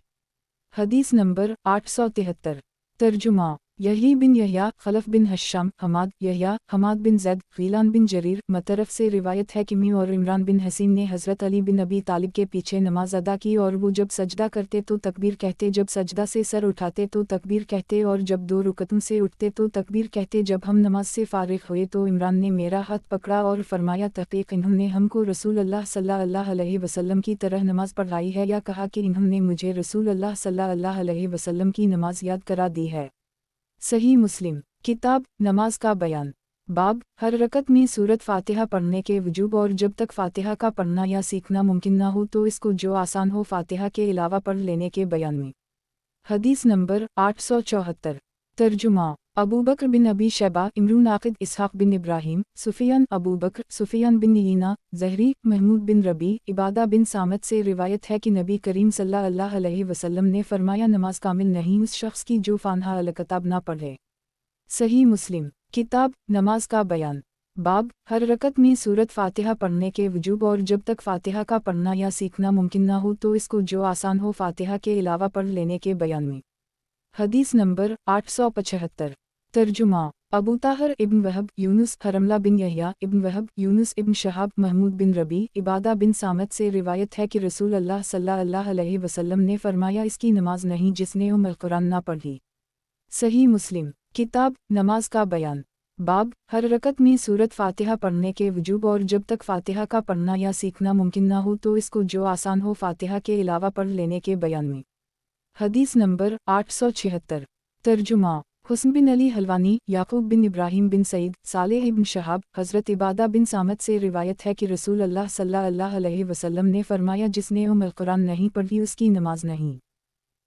حدیث نمبر 873 ترجمہ یحییٰ بن یحییٰ خلف بن ہشام حماد یحییٰ حماد بن زید غیلان بن جریر مطرف سے روایت ہے کہ میں اور عمران بن حسین نے حضرت علی بن ابی طالب کے پیچھے نماز ادا کی اور وہ جب سجدہ کرتے تو تکبیر کہتے جب سجدہ سے سر اٹھاتے تو تکبیر کہتے اور جب 2 رکعتوں سے اٹھتے تو تکبیر کہتے جب ہم نماز سے فارغ ہوئے تو عمران نے میرا ہاتھ پکڑا اور فرمایا تحقیق انہوں نے ہم کو رسول اللہ صلی اللہ علیہ وسلم کی طرح نماز پڑھائی ہے یا کہا کہ انہوں نے مجھے رسول اللہ صلی اللہ علیہ وسلم کی نماز یاد کرا دی ہے۔ صحیح مسلم کتاب نماز کا بیان باب ہر رکعت میں سورۃ فاتحہ پڑھنے کے وجوب اور جب تک فاتحہ کا پڑھنا یا سیکھنا ممکن نہ ہو تو اس کو جو آسان ہو فاتحہ کے علاوہ پڑھ لینے کے بیان میں۔ حدیث نمبر 874 ترجمہ ابو بکر بن ابی شیبہ امرؤ ناقد اسحاق بن ابراہیم سفیان ابو بکر سفیان بن عیینہ زہری محمود بن ربیع عبادہ بن صامت سے روایت ہے کہ نبی کریم صلی اللہ علیہ وسلم نے فرمایا نماز کامل نہیں اس شخص کی جو فاتحہ الکتاب نہ پڑھے۔ صحیح مسلم کتاب نماز کا بیان باب ہر رکعت میں سورۃ فاتحہ پڑھنے کے وجوب اور جب تک فاتحہ کا پڑھنا یا سیکھنا ممکن نہ ہو تو اس کو جو آسان ہو فاتحہ کے علاوہ پڑھ لینے کے بیان میں۔ حدیث نمبر 875 ترجمہ ابو طاہر ابن وہب یونس حرملہ بن یحییٰ ابن وہب یونس ابن شہاب محمود بن ربیع عبادہ بن صامت سے روایت ہے کہ رسول اللہ صلی اللہ علیہ وسلم نے فرمایا اس کی نماز نہیں جس نے القرآن نہ پڑھی۔ صحیح مسلم کتاب نماز کا بیان باب ہر رکعت میں سورۃ فاتحہ پڑھنے کے وجوب اور جب تک فاتحہ کا پڑھنا یا سیکھنا ممکن نہ ہو تو اس کو جو آسان ہو فاتحہ کے علاوہ پڑھ لینے کے بیان میں۔ حدیث نمبر 876 ترجمہ حسن بن علی حلوانی یعقوب بن ابراہیم بن سعید صالح بن شہاب حضرت عبادہ بن صامت سے روایت ہے کہ رسول اللہ صلی اللہ علیہ وسلم نے فرمایا جس نے القرآن نہیں پڑھی اس کی نماز نہیں۔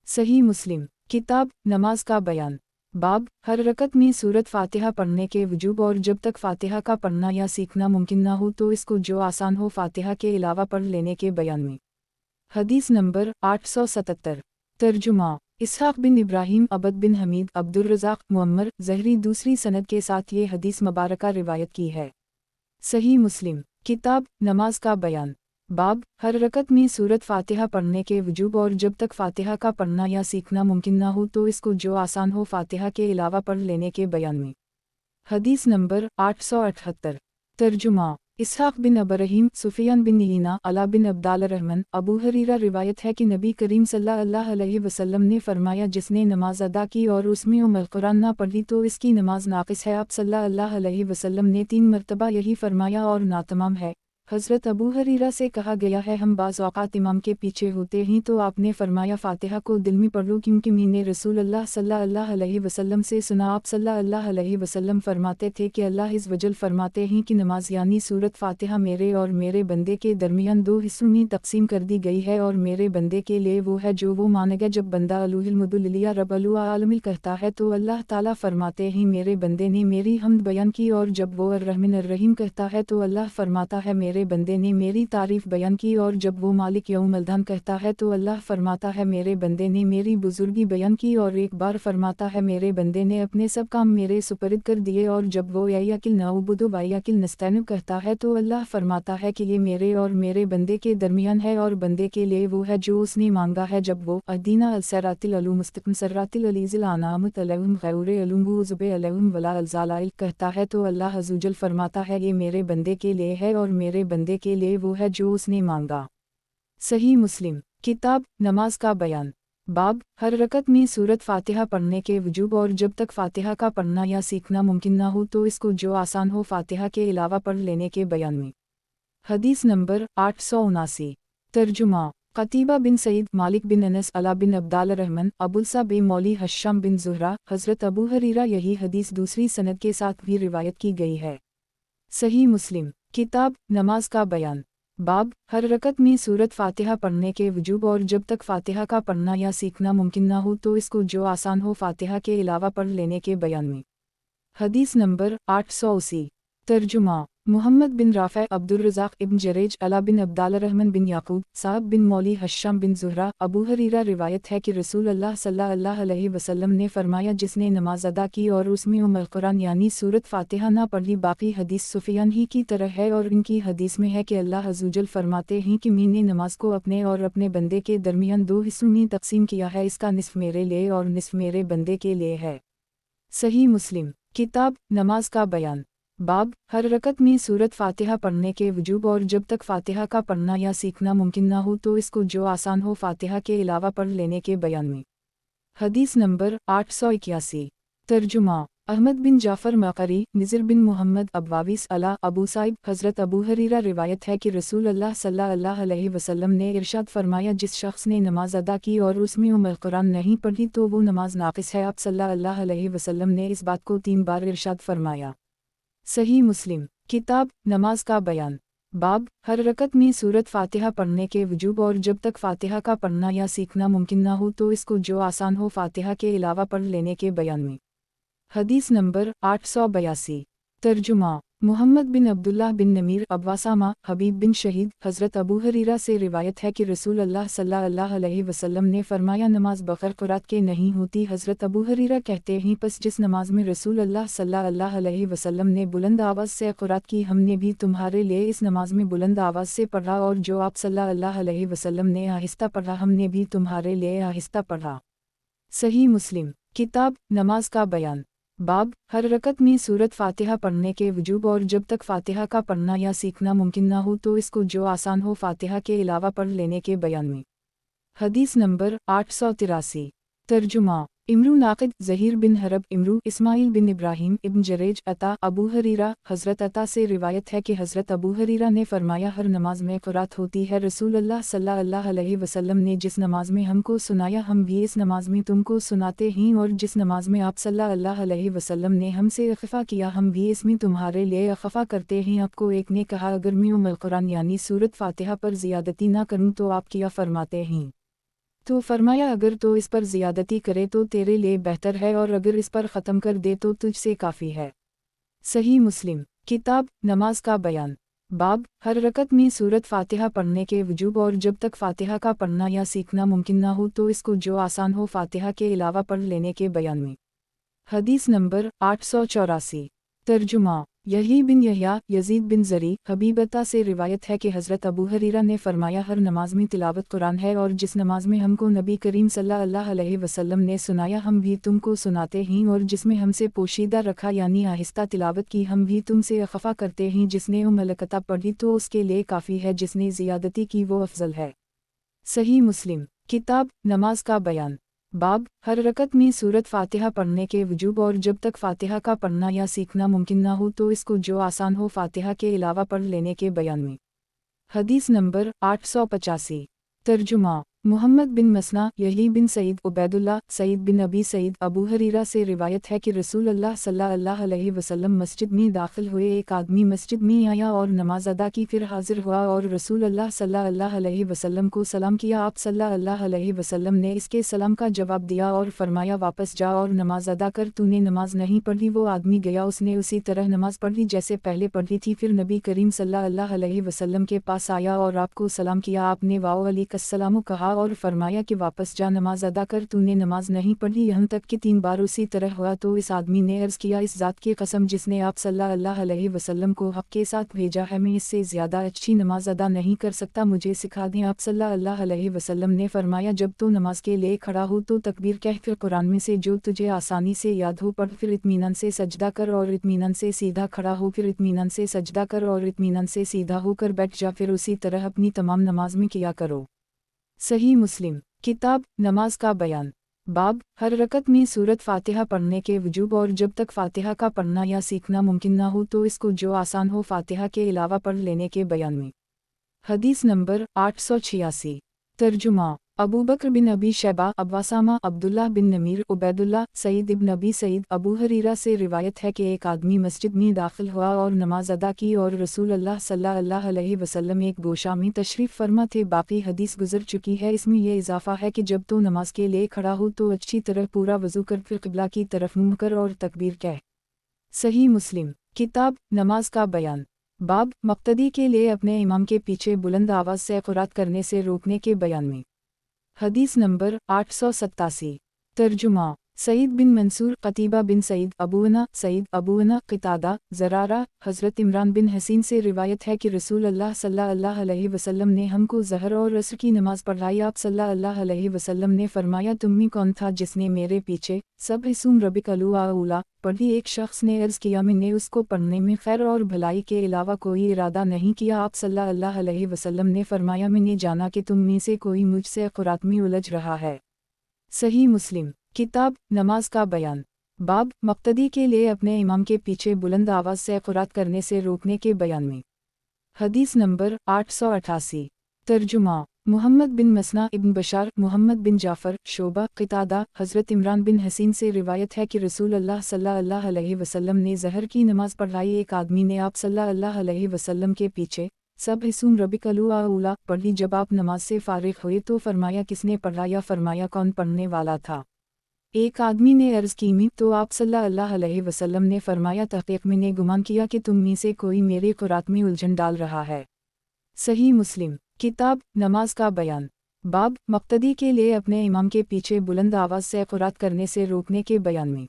صحیح مسلم کتاب نماز کا بیان باب ہر رکعت میں سورۃ فاتحہ پڑھنے کے وجوب اور جب تک فاتحہ کا پڑھنا یا سیکھنا ممکن نہ ہو تو اس کو جو آسان ہو فاتحہ کے علاوہ پڑھ لینے کے بیان میں۔ حدیث نمبر 877 ترجمہ اسحاق بن ابراہیم عبد بن حمید عبدالرزاق معمر زہری دوسری سند کے ساتھ یہ حدیث مبارکہ روایت کی ہے۔ صحیح مسلم کتاب نماز کا بیان باب ہر رکعت میں سورۃ فاتحہ پڑھنے کے وجوب اور جب تک فاتحہ کا پڑھنا یا سیکھنا ممکن نہ ہو تو اس کو جو آسان ہو فاتحہ کے علاوہ پڑھ لینے کے بیان میں۔ حدیث نمبر 878 ترجمہ اسحاق بن ابراہیم سفیان بن عیینہ علا بن عبدال الرحمن ابو ہریرہ روایت ہے کہ نبی کریم صلی اللہ علیہ وسلم نے فرمایا جس نے نماز ادا کی اور اس میں القرآن نہ پڑھی تو اس کی نماز ناقص ہے۔ آپ صلی اللہ علیہ وسلم نے 3 مرتبہ یہی فرمایا اور ناتمام ہے۔ حضرت ابو ہریرہ سے کہا گیا ہے ہم بعض اوقات امام کے پیچھے ہوتے ہیں تو آپ نے فرمایا فاتحہ کو دل میں پڑھ لو کیونکہ میں نے رسول اللہ صلی اللہ علیہ وسلم سے سنا۔ آپ صلی اللہ علیہ وسلم فرماتے تھے کہ اللہ عز وجل فرماتے ہیں کہ نماز یعنی سورۃ فاتحہ میرے اور میرے بندے کے درمیان 2 حصوں میں تقسیم کر دی گئی ہے اور میرے بندے کے لیے وہ ہے جو وہ مانے گا۔ جب بندہ الوہ المدللیہ رب العالمین کہتا ہے تو اللہ تعالیٰ فرماتے ہیں میرے بندے نے میری حمد بیان کی، اور جب وہ الرحمن الرحیم کہتا ہے تو اللہ فرماتا ہے میرے بندے نے میری تعریف بیان کی، اور جب وہ مالک یوم الدین کہتا ہے تو اللہ فرماتا ہے میرے بندے نے میری بزرگی بیان کی، اور ایک بار فرماتا ہے میرے بندے نے اپنے سب کام میرے سپرد کر دیے، اور جب وہ ایاک نعبد و ایاک نستعین کہتا ہے تو اللہ فرماتا ہے کہ یہ میرے اور میرے بندے کے درمیان ہے، اور بندے کے لیے وہ ہے جو اس نے مانگا ہے۔ جب وہ اہدنا الصراط المستقیم صراط الذین انعمت علیہم غیر المغضوب علیہم ولا الضالین کہتا ہے تو اللہ عز وجل فرماتا ہے یہ میرے بندے کے لیے ہے اور میرے بندے کے لیے وہ ہے جو اس نے مانگا۔ صحیح مسلم کتاب نماز کا بیان باب ہر رکعت میں سورۃ فاتحہ پڑھنے کے وجوب اور جب تک فاتحہ کا پڑھنا یا سیکھنا ممکن نہ ہو تو اس کو جو آسان ہو فاتحہ کے علاوہ پڑھ لینے کے بیان میں۔ حدیث نمبر 879 ترجمہ قتیبہ بن سعید مالک بن انس علا بن عبدال الرحمن ابوالسا بے مولی ہشام بن زہرہ حضرت ابو ہریرہ یہی حدیث دوسری سند کے ساتھ بھی روایت کی گئی ہے۔ صحیح مسلم کتاب نماز کا بیان باب ہر رکعت میں سورۃ فاتحہ پڑھنے کے وجوب اور جب تک فاتحہ کا پڑھنا یا سیکھنا ممکن نہ ہو تو اس کو جو آسان ہو فاتحہ کے علاوہ پڑھ لینے کے بیان میں۔ حدیث نمبر 880 ترجمہ محمد بن رافع عبدالرزاق ابن جریج علا بن عبدال الرحمن بن یعقوب صاحب بن مولی ہشام بن زہرہ ابو ہریرہ روایت ہے کہ رسول اللہ صلی اللہ علیہ وسلم نے فرمایا جس نے نماز ادا کی اور اس میں القرآن یعنی سورۃ فاتحہ نہ پڑھی۔ باقی حدیث سفیان ہی کی طرح ہے اور ان کی حدیث میں ہے کہ اللہ عز وجل فرماتے ہیں کہ میں نے نماز کو اپنے اور اپنے بندے کے درمیان 2 حصوں میں تقسیم کیا ہے، اس کا نصف میرے لیے اور نصف میرے بندے کے لیے ہے۔ صحیح مسلم کتاب نماز کا بیان باب ہر رکعت میں سورۃ فاتحہ پڑھنے کے وجوب اور جب تک فاتحہ کا پڑھنا یا سیکھنا ممکن نہ ہو تو اس کو جو آسان ہو فاتحہ کے علاوہ پڑھ لینے کے بیان میں۔ حدیث نمبر 881 ترجمہ احمد بن جعفر مقری نذر بن محمد ابواویس علا ابو صائب حضرت ابو ہریرہ روایت ہے کہ رسول اللہ صلی اللہ علیہ وسلم نے ارشاد فرمایا جس شخص نے نماز ادا کی اور اس میں القرآن نہیں پڑھی تو وہ نماز ناقص ہے۔ آپ صلی اللہ علیہ وسلم نے اس بات کو 3 بار ارشاد فرمایا۔ صحیح مسلم کتاب نماز کا بیان باب ہر رکعت میں سورۃ فاتحہ پڑھنے کے وجوب اور جب تک فاتحہ کا پڑھنا یا سیکھنا ممکن نہ ہو تو اس کو جو آسان ہو فاتحہ کے علاوہ پڑھ لینے کے بیان میں۔ حدیث نمبر 882 ترجمہ محمد بن عبداللہ بن نمیر ابواسامہ حبیب بن شہید حضرت ابو ہریرہ سے روایت ہے کہ رسول اللہ صلی اللہ علیہ وسلم نے فرمایا نماز بغیر قرات کے نہیں ہوتی۔ حضرت ابو ہریرہ کہتے ہیں پس جس نماز میں رسول اللہ صلی اللہ علیہ وسلم نے بلند آواز سے قرات کی ہم نے بھی تمہارے لیے اس نماز میں بلند آواز سے پڑھا، اور جو آپ صلی اللہ علیہ وسلم نے آہستہ پڑھا ہم نے بھی تمہارے لیے آہستہ پڑھا۔ صحیح مسلم کتاب نماز کا بیان باب ہر رکعت میں سورۃ فاتحہ پڑھنے کے وجوب اور جب تک فاتحہ کا پڑھنا یا سیکھنا ممکن نہ ہو تو اس کو جو آسان ہو فاتحہ کے علاوہ پڑھ لینے کے بیان میں۔ حدیث نمبر 883 ترجمہ امرو ناقد ظہیر بن حرب امرو اسماعیل بن ابراہیم ابن جریج عطا ابو ہریرہ حضرت عطا سے روایت ہے کہ حضرت ابو ہریرہ نے فرمایا ہر نماز میں قرات ہوتی ہے۔ رسول اللہ صلی اللہ علیہ وسلم نے جس نماز میں ہم کو سنایا ہم بھی اس نماز میں تم کو سناتے ہیں، اور جس نماز میں آپ صلی اللہ علیہ وسلم نے ہم سے اخفا کیا ہم بھی اس میں تمہارے لیے اخفا کرتے ہیں۔ آپ کو ایک نے کہا اگر میں القرآن یعنی سورۃ فاتحہ پر زیادتی نہ کروں تو آپ کیا فرماتے ہیں؟ تو فرمایا اگر تو اس پر زیادتی کرے تو تیرے لیے بہتر ہے، اور اگر اس پر ختم کر دے تو تجھ سے کافی ہے۔ صحیح مسلم کتاب نماز کا بیان बाब हर रकत में सूरत फातिहा पढ़ने के वजूब और जब तक फातिहा का पढ़ना या सीखना मुमकिन ना हो तो इसको जो आसान हो फातिहा के अलावा पढ़ लेने के बयान में। हदीस नंबर 884। तर्जुमा यही बिन यहया यजीद बिन ज़री हबीबता से रिवायत है कि हज़रत अबू हरीरा ने फरमाया हर नमाज में तिलावत कुरान है और जिस नमाज में हमको नबी करीम सल्लल्लाहु अलैहि वसल्लम ने सुनाया हम भी तुमको सुनाते हैं और जिसमें हमसे पोशीदा रखा यानी आहिस्ता तिलावत की हम भी तुमसे अखफ़ा करते हैं। जिसने मलकता पढ़ी तो उसके लिए काफ़ी है, जिसने ज़ियादती की वो अफजल है। सही मुस्लिम किताब नमाज का बयान। बाब हर रकत में सूरत फातिहा पढ़ने के वजूब और जब तक फातिहा का पढ़ना या सीखना मुमकिन ना हो तो इसको जो आसान हो फातिहा के अलावा पढ़ लेने के बयान में। हदीस नंबर 885। तर्जुमा मुहम्मद बिन मसना यही बिन सईद उबैदुल्लाह सईद बिन अबी सईद अबू हरीरा से रिवायत है कि रसूल अल्लाह सल्लल्लाहु अलैहि वसल्लम मस्जिद में दाखिल हुए। एक आदमी मस्जिद में आया और नमाज अदा की, फिर हाजिर हुआ और रसूल अल्लाह सल्लल्लाहु अलैहि वसल्लम को सलाम किया। आप सल्लल्लाहु अलैहि वसल्लम ने इसके सलाम का जवाब दिया और फरमाया वापस जा और नमाज अदा कर, तूने नमाज नहीं पढ़ी। वो आदमी गया, उसने उसी तरह नमाज पढ़ी जैसे पहले पढ़ी थी। फिर नबी करीम सल्लल्लाहु अलैहि वसल्लम के पास आया और आपको सलाम किया। आपने वाओ अलैकुस्सलाम कहा और फरमाया कि वापस जा, नमाज अदा कर, तूने नमाज नहीं पढ़ी। यहाँ तक कि 3 बार उसी तरह हुआ तो इस आदमी ने अर्ज़ किया इस ज़ात की कसम जिसने आप सल्लल्लाहु अलैहि वसल्लम को हक़ के साथ भेजा है, मैं इससे ज़्यादा अच्छी नमाज अदा नहीं कर सकता, मुझे सिखा दें। आप सल्लल्लाहु अलैहि वसल्लम ने फरमाया जब तो नमाज के लिए खड़ा हो तो तकबीर कह, फिर कुरान में से जो तुझे आसानी से याद हो पढ़, फिर इत्मीनान से सजदा कर और इत्मीनान से सीधा खड़ा हो, फिर इत्मीनान से सजदा कर और इत्मीनान से सीधा होकर बैठ जा, फिर उसी तरह अपनी तमाम नमाज में किया करो। सही मुस्लिम किताब नमाज का बयान। बाब हर रकत में सूरत फातिहा पढ़ने के वजूब और जब तक फातिहा का पढ़ना या सीखना मुमकिन ना हो तो इसको जो आसान हो फातिहा के अलावा पढ़ लेने के बयान में। हदीस नंबर 886। तर्जुमा अबू बकर बिन अबी शैबा अब्बासामा अब्दुल्लाह बिन नमीर उबैदुल्लाह सईद इब्न अबी सईद अबू हरीरा से रिवायत है कि एक आदमी मस्जिद में दाखिल हुआ और नमाज अदा की और रसूल अल्लाह सल्लल्लाहु अलैहि वसल्लम एक गोशा में तशरीफ़ फरमा थे। बाकी हदीस गुजर चुकी है, इसमें यह इजाफा है कि जब तो नमाज के लिए खड़ा हो तो अच्छी तरह पूरा वज़ू कर, फिर क़िबला की तरफ मुँह कर और तकबीर कह। सही मुस्लिम किताब नमाज का बयान। बाब मक्तदी के लिए अपने इमाम के पीछे बुलंद आवाज़ से क़ुरात करने से रोकने के बयान में। हदीस नंबर 887। तर्जुमा सईद बिन मंसूर कतीबा बिन सईद अबूअना क़तादा ज़रारा हज़रत इमरान बिन हसीन से रिवायत है कि रसूल अल्लाह सल्लल्लाहु अलैहि वसल्लम ने हमको ज़हर और असर की नमाज पढ़ाई। आप सल्लल्लाहु अलैहि वसल्लम ने फरमाया तुम में कौन था जिसने मेरे पीछे सब हिस्सुम रबिक अलूला पढ़ी। एक शख्स ने अर्ज़ किया मैंने उसको पढ़ने में खैर और भलाई के अलावा कोई इरादा नहीं किया। आप सल्लल्लाहु अलैहि वसल्लम ने फरमाया मैंने जाना कि तुम में से कोई मुझसे क़ुरात में उलझ रहा है। सही मुस्लिम किताब नमाज का बयान। बाब मक्तदी के लिए अपने इमाम के पीछे बुलंद आवाज़ से क़ुरात करने से रोकने के बयान में। हदीस नंबर 888। तर्जुमा मुहम्मद बिन मसना इब्न बशार मुहम्मद बिन जाफ़र शोबा क़तादा हज़रत इमरान बिन हसीन से रिवायत है कि रसूल अल्लाह सल्लल्लाहु अलैहि वसल्लम ने ज़हर की नमाज पढ़ाई। एक आदमी ने आप सल्लल्लाहु अलैहि वसल्लम के पीछे सब हिस्सुम रबिक अलूला पढ़ी। जब आप नमाज से फ़ारिग़ हुए तो फरमाया किसने पढ़ाया? फरमाया कौन पढ़ने वाला था? एक आदमी ने अर्ज़ की मी, तो आप सल्लल्लाहु अलैहि वसल्लम ने फरमाया तहक़ीक़ मैंने गुमान किया कि तुम में से कोई मेरे क़ुरात में उलझन डाल रहा है। सही मुस्लिम किताब नमाज का बयान। बाब मक्तदी के लिए अपने इमाम के पीछे बुलंद आवाज़ से क़ुरात करने से रोकने के बयान में।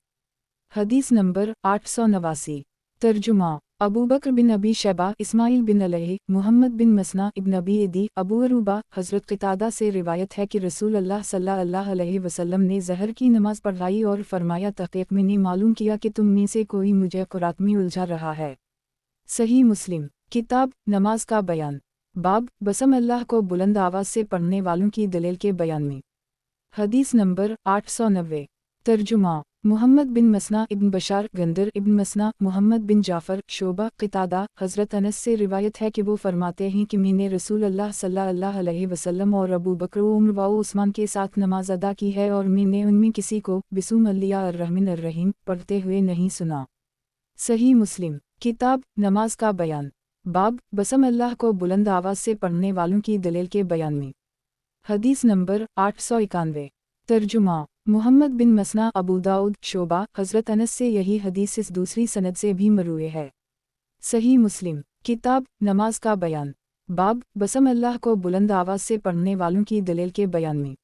हदीस नंबर 889। तर्जुमा अबू बकर बिन अबी शैबा इस्माइल बिन अलैहि मुहम्मद बिन मसना इब्न अबी एदी अबू अरूबा हज़रत क़तादा से रिवायत है कि रसूल अल्लाह सल्लल्लाहु अलैहि वसल्लम ने ज़हर की नमाज पढ़ाई और फरमाया तहक़ीक़ मैंने मालूम किया कि तुम में से कोई मुझे क़ुरात में उलझा रहा है। सही मुस्लिम किताब नमाज का बयान। बाब बसम अल्लाह को बुलंद आवाज़ से पढ़ने वालों की दलील के बयान में। हदीस नंबर 890। तर्जुमा मुहम्मद बिन मसना इब्न बशार गंदर इब्न मसना मुहम्मद बिन जाफ़र शोबा क़तादा हज़रत अनस से रिवायत है कि वो फरमाते हैं कि मैंने रसूल अल्लाह सल्लल्लाहु अलैहि वसल्लम और अबू बकर उमर व उस्मान के साथ नमाज अदा की है और मैंने उनमें किसी को बिस्मिल्लाह अर्रहमान अर्रहीम पढ़ते हुए नहीं सुना। सही मुस्लिम किताब नमाज का बयान। बाब बसम अल्लाह को बुलंद आवाज़ से पढ़ने वालों की दलील के बयान में। हदीस नंबर 891। तर्जुमा मुहम्मद बिन मसना अबू दाऊद शोबा हज़रत अनस से यही हदीस इस दूसरी सनद से भी मरूए है। सही मुस्लिम किताब नमाज का बयान। बाब बसम अल्लाह को बुलंद आवाज़ से पढ़ने वालों की दलील के बयान में।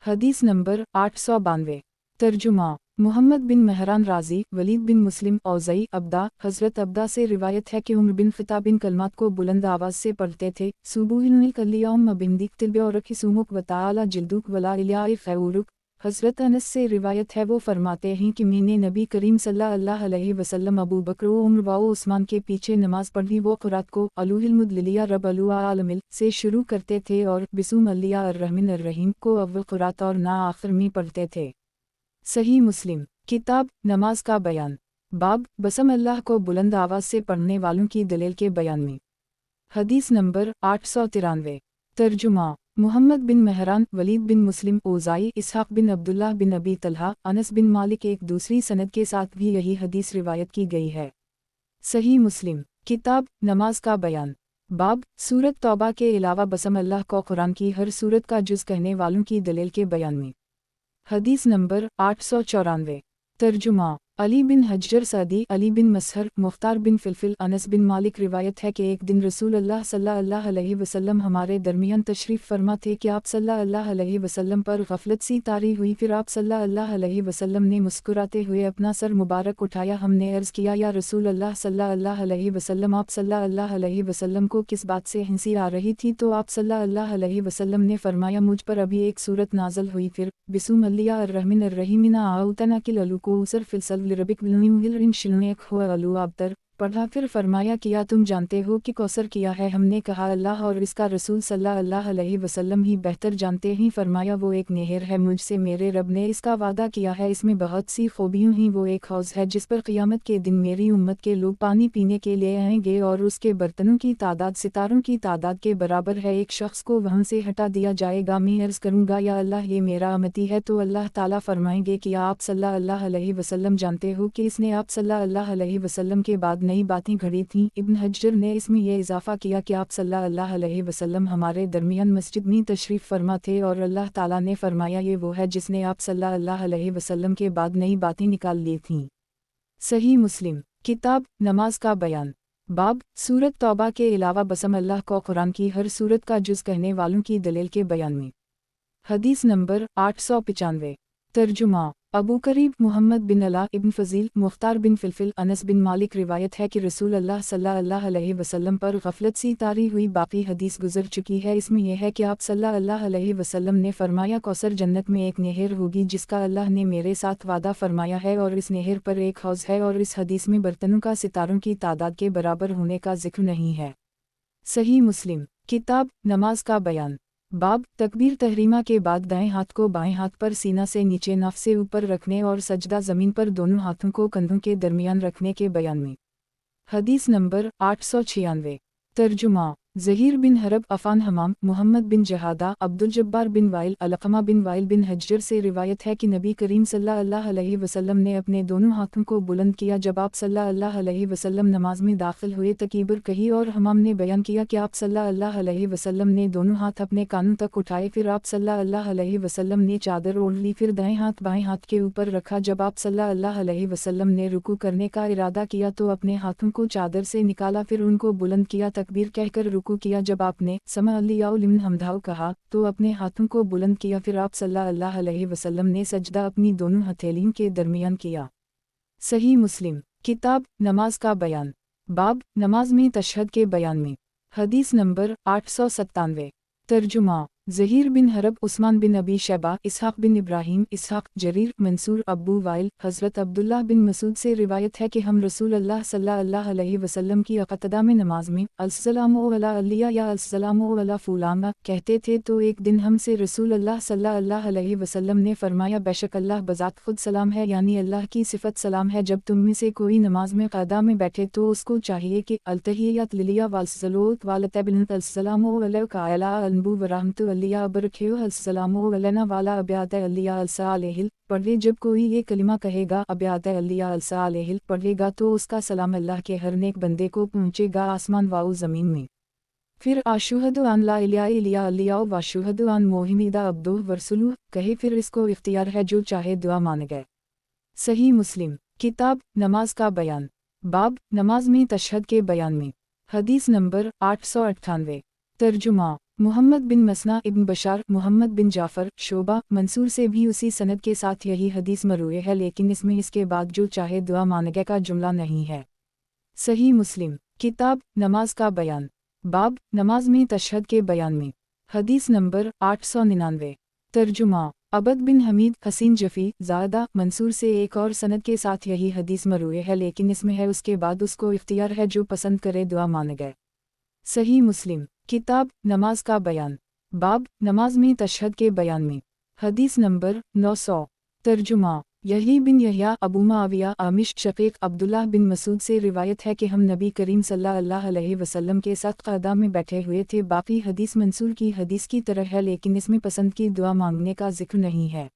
हदीस नंबर 892। तर्जुमा मोहम्मद बिन महरान राजी, वलीद बिन मुस्लिम, औज़ई, अब्दा, हज़रत अब्दा से रिवायत है कि उम्र बिन ख़िताब बिन कलमात को बुलंद आवाज़ से पढ़ते थे। सुबुहिल कलियौम बिंदिक तिल्बे और रखिसुमुक वताला जिल्दुक वला इलाए खैरुक। हज़रत अनस से रिवायत है, वो फरमाते हैं कि मैंने नबी करीम सल्लल्लाहु अलैहि वसल्लम, अबू बकर व उमर व उस्मान के पीछे नमाज पढ़ी। वो क़ुरात को अलुहिलमुदलिया रब अलु आलमिल से शुरू करते थे और बिस्म अल्लिया अर्रहमान अर्रहीम को अव्वल क़ुरात और ना आखिर में पढ़ते थे। सही मुस्लिम। किताब नमाज का बयान। बाब बसम अल्लाह को बुलंद आवाज़ से पढ़ने वालों की दलील के बयान में। हदीस नंबर 893। तर्जुमा मोहम्मद बिन महरान, वलीद बिन मुस्लिम, औज़ाई, इसहाक़ बिन अब्दुल्लाह बिन अबी तलहा, अनस बिन मालिक। एक दूसरी सनद के साथ भी यही हदीस रिवायत की गई है। सही मुस्लिम। किताब नमाज का बयान। बाब सूरत तौबा के अलावा बसम अल्लाह को कुरान की हर सूरत का जुज़ कहने वालों की दलील के बयान में। हदीस नंबर 894। तर्जुमा अली बिन हज्जर सदी, अली बिन मसहर, मुख्तार बिन फिलफिल, अनस बिन मालिक। रिवायत है कि एक दिन रसूल अल्लाह सल्लल्लाहु अलैहि वसल्लम हमारे दरमियान तशरीफ़ फरमा थे कि आप सल्लल्लाहु अलैहि वसल्लम पर गफलत सी तारी हुई। फिर आप सल्लल्लाहु अलैहि वसल्लम ने मुस्कुराते हुए अपना सर मुबारक उठाया। हमने अर्ज़ किया, या रसूल अल्लाह सल्लल्लाहु अलैहि वसल्लम, आप सल्लल्लाहु अलैहि वसल्लम को किस बात से हंसी आ रही थी? तो आप सल्लल्लाहु अलैहि वसल्लम ने फरमाया, मुझ पर अभी एक सूरत नाज़ल हुई। फिर बिस्म अल्लिया अर्रहमान अर्रहीम इन्ना आउतना किल अलुको उसर फिलसल लिरबिक बिलनिम शिलनेक हुआ अलु आबतर पढ़ा। फिर फरमाया, किया तुम जानते हो कि कौसर किया है? हमने कहा, अल्लाह और इसका रसूल सल्लल्लाहु अलैहि वसल्लम ही बेहतर जानते हैं। फरमाया, वो एक नहर है, मुझसे मेरे रब ने इसका वादा किया है, इसमें बहुत सी खूबियाँ हैं। वो एक हौज़ है जिस पर क़यामत के दिन मेरी उम्मत के लोग पानी पीने के लिए आएंगे और उसके बर्तनों की तादाद सितारों की तादाद के बराबर है। एक शख्स को वहाँ से हटा दिया जाएगा। मैं अर्ज़ करूँगा, या अल्लाह, ये मेरा उम्मती है। तो अल्लाह ताला फरमाएंगे कि आप सल्लल्लाहु अलैहि वसल्लम जानते हो कि इसने आप सल्लल्लाहु अलैहि वसल्लम के बाद नई बातें घड़ी थीं। इब्न हज्जर ने इसमें यह इजाफ़ा किया कि आप सल्लल्लाहु अलैहि वसल्लम हमारे दरमियान मस्जिद में तशरीफ़ फरमा थे और अल्लाह ताला ने फरमाया, ये वो है जिसने आप सल्लल्लाहु अलैहि वसल्लम के बाद नई बातें निकाल ली थीं। सही मुस्लिम। किताब नमाज का बयान। बाब सूरत तौबा के अलावा बसम अल्लाह को कुरान की हर सूरत का जुज़ कहने वालों की दलील के बयान में। हदीस नंबर 895। तर्जुमा अबू करीब मोहम्मद बिन अला इब्न फ़ज़ील, मुख्तार बिन फिलफिल, अनस बिन मालिक। रिवायत है कि रसूल अल्लाह सल्लल्लाहु अलैहि वसल्लम पर गफलत सी तारी हुई। बाकी हदीस गुजर चुकी है। इसमें यह है कि आप सल्लल्लाहु अलैहि वसल्लम ने फरमाया, कौसर जन्नत में एक नहर होगी जिसका अल्लाह ने मेरे साथ वादा फरमाया है और इस नहर पर एक हौज़ है। और इस हदीस में बर्तनों का सितारों की तादाद के बराबर होने का जिक्र नहीं है। सही मुस्लिम। किताब नमाज का बयान। बाब तकबीर तहरीमा के बाद दाएं हाथ को बाएं हाथ पर सीना से नीचे, नफ से ऊपर रखने और सजदा ज़मीन पर दोनों हाथों को कंधों के दरमियान रखने के बयान में। हदीस नंबर 896। तर्जुमा ज़हीर बिन हरब, अफ़ान हमाम, मोहम्मद बिन जहादा, अब्दुल जब्बार बिन वाइल, अलक़मा बिन वाइल बिन हज्जर से रिवायत है कि नबी करीम सल्लल्लाहु अलैहि वसल्लम ने अपने दोनों हाथों को बुलंद किया जब आप सल्लल्लाहु अलैहि वसल्लम नमाज में दाखिल हुए। तकबीर कही और हमाम ने बयान किया कि आप सल्लल्लाहु अलैहि वसल्लम ने दोनों हाथ अपने कानों तक उठाए। फिर आप सल्लल्लाहु अलैहि वसल्लम ने चादर ओढ़ ली। फिर दाएं हाथ बाएं हाथ के ऊपर रखा। जब आप सल्लल्लाहु अलैहि वसल्लम ने रुकू करने का इरादा किया तो अपने हाथों को चादर से निकाला, फिर उनको बुलंद किया, तकबीर कहकर रुकू किया। जब आपने समा अल्लाहु लिमन हमदाहु कहा तो अपने हाथों को बुलंद किया। फिर आप सल्लल्लाहु अलैहि वसल्लम ने सजदा अपनी दोनों हथेलियों के दरमियान किया। सही मुस्लिम। किताब नमाज का बयान। बाब नमाज में तशहद के बयान में। हदीस नंबर 897। तर्जुमा ज़हीर बिन हरब, उस्मान बिन अबी शैबा, इसहाक़ बिन इब्राहीम, इसहाक़, जरीर, मंसूर, अब्बू वाइल, हज़रत अब्दुल्लाह बिन मसूद से रिवायत है कि हम रसूल अल्लाह सल्लल्लाहु अलैहि वसल्लम की अक़तदा में नमाज में अस्सलामु अला अलिया या अस्सलामु अला फुलाना कहते थे। तो एक दिन हमसे रसूल अल्लाह सल्लल्लाहु अलैहि वसल्लम ने फरमाया, बेशक अल्लाह बज़ात खुद सलाम है, यानी अल्लाह की सिफ़त सलाम है। जब तुम में से कोई नमाज में क़दा में बैठे तो उसको चाहिए कि अल-तहिय्यात लिल्लाह वल-सलात वाल-तबलिगत अस्सलामु अलैका अला अनबू व रहमतु अलिया बरकहु अस्सलामु अलैना वाला अब्याद अलिया अलसालेहिल पढ़े। जब कोई ये कलिमा कहेगा, अब्याद अलिया अलसालेहिल पढ़ेगा, तो उसका सलाम अल्लाह के हर नेक बंदे को पहुँचेगा, आसमान वाउ ज़मीन में। फिर आशुहदु अन ला इलाहा इल्ला अल्लाह वाशुहदु अन मोहम्मदा अब्दुहु व रसूलुहु कहे, फिर इसको इख्तियार है, जो चाहे दुआ मान गए। सही मुस्लिम। किताब नमाज का बयान। बाब नमाज में तशहद के बयान में। حدیث نمبر 898 ترجمہ محمد بن مسنا ابن بشار محمد بن جعفر شعبہ منصور سے بھی اسی سند کے ساتھ یہی حدیث مروی ہے، لیکن اس میں اس کے بعد جو چاہے دعا مانگے کا جملہ نہیں ہے۔ صحیح مسلم کتاب نماز کا بیان، باب نماز میں تشہد کے بیان میں۔ حدیث نمبر 899 ترجمہ عبد بن حمید حسین جفی زادہ منصور سے ایک اور سند کے ساتھ یہی حدیث مروی ہے، لیکن اس میں ہے اس کے بعد اس کو اختیار ہے جو پسند کرے دعا مانگے۔ صحیح مسلم کتاب نماز کا بیان، باب نماز میں تشہد کے بیان میں۔ حدیث نمبر 900 ترجمہ یحییٰ بن یحییٰ ابو معاویہ عامش شقیق عبداللہ بن مسعود سے روایت ہے کہ ہم نبی کریم صلی اللہ علیہ وسلم کے ساتھ قعدہ میں بیٹھے ہوئے تھے۔ باقی حدیث منصور کی حدیث کی طرح ہے، لیکن اس میں پسند کی دعا مانگنے کا ذکر نہیں ہے۔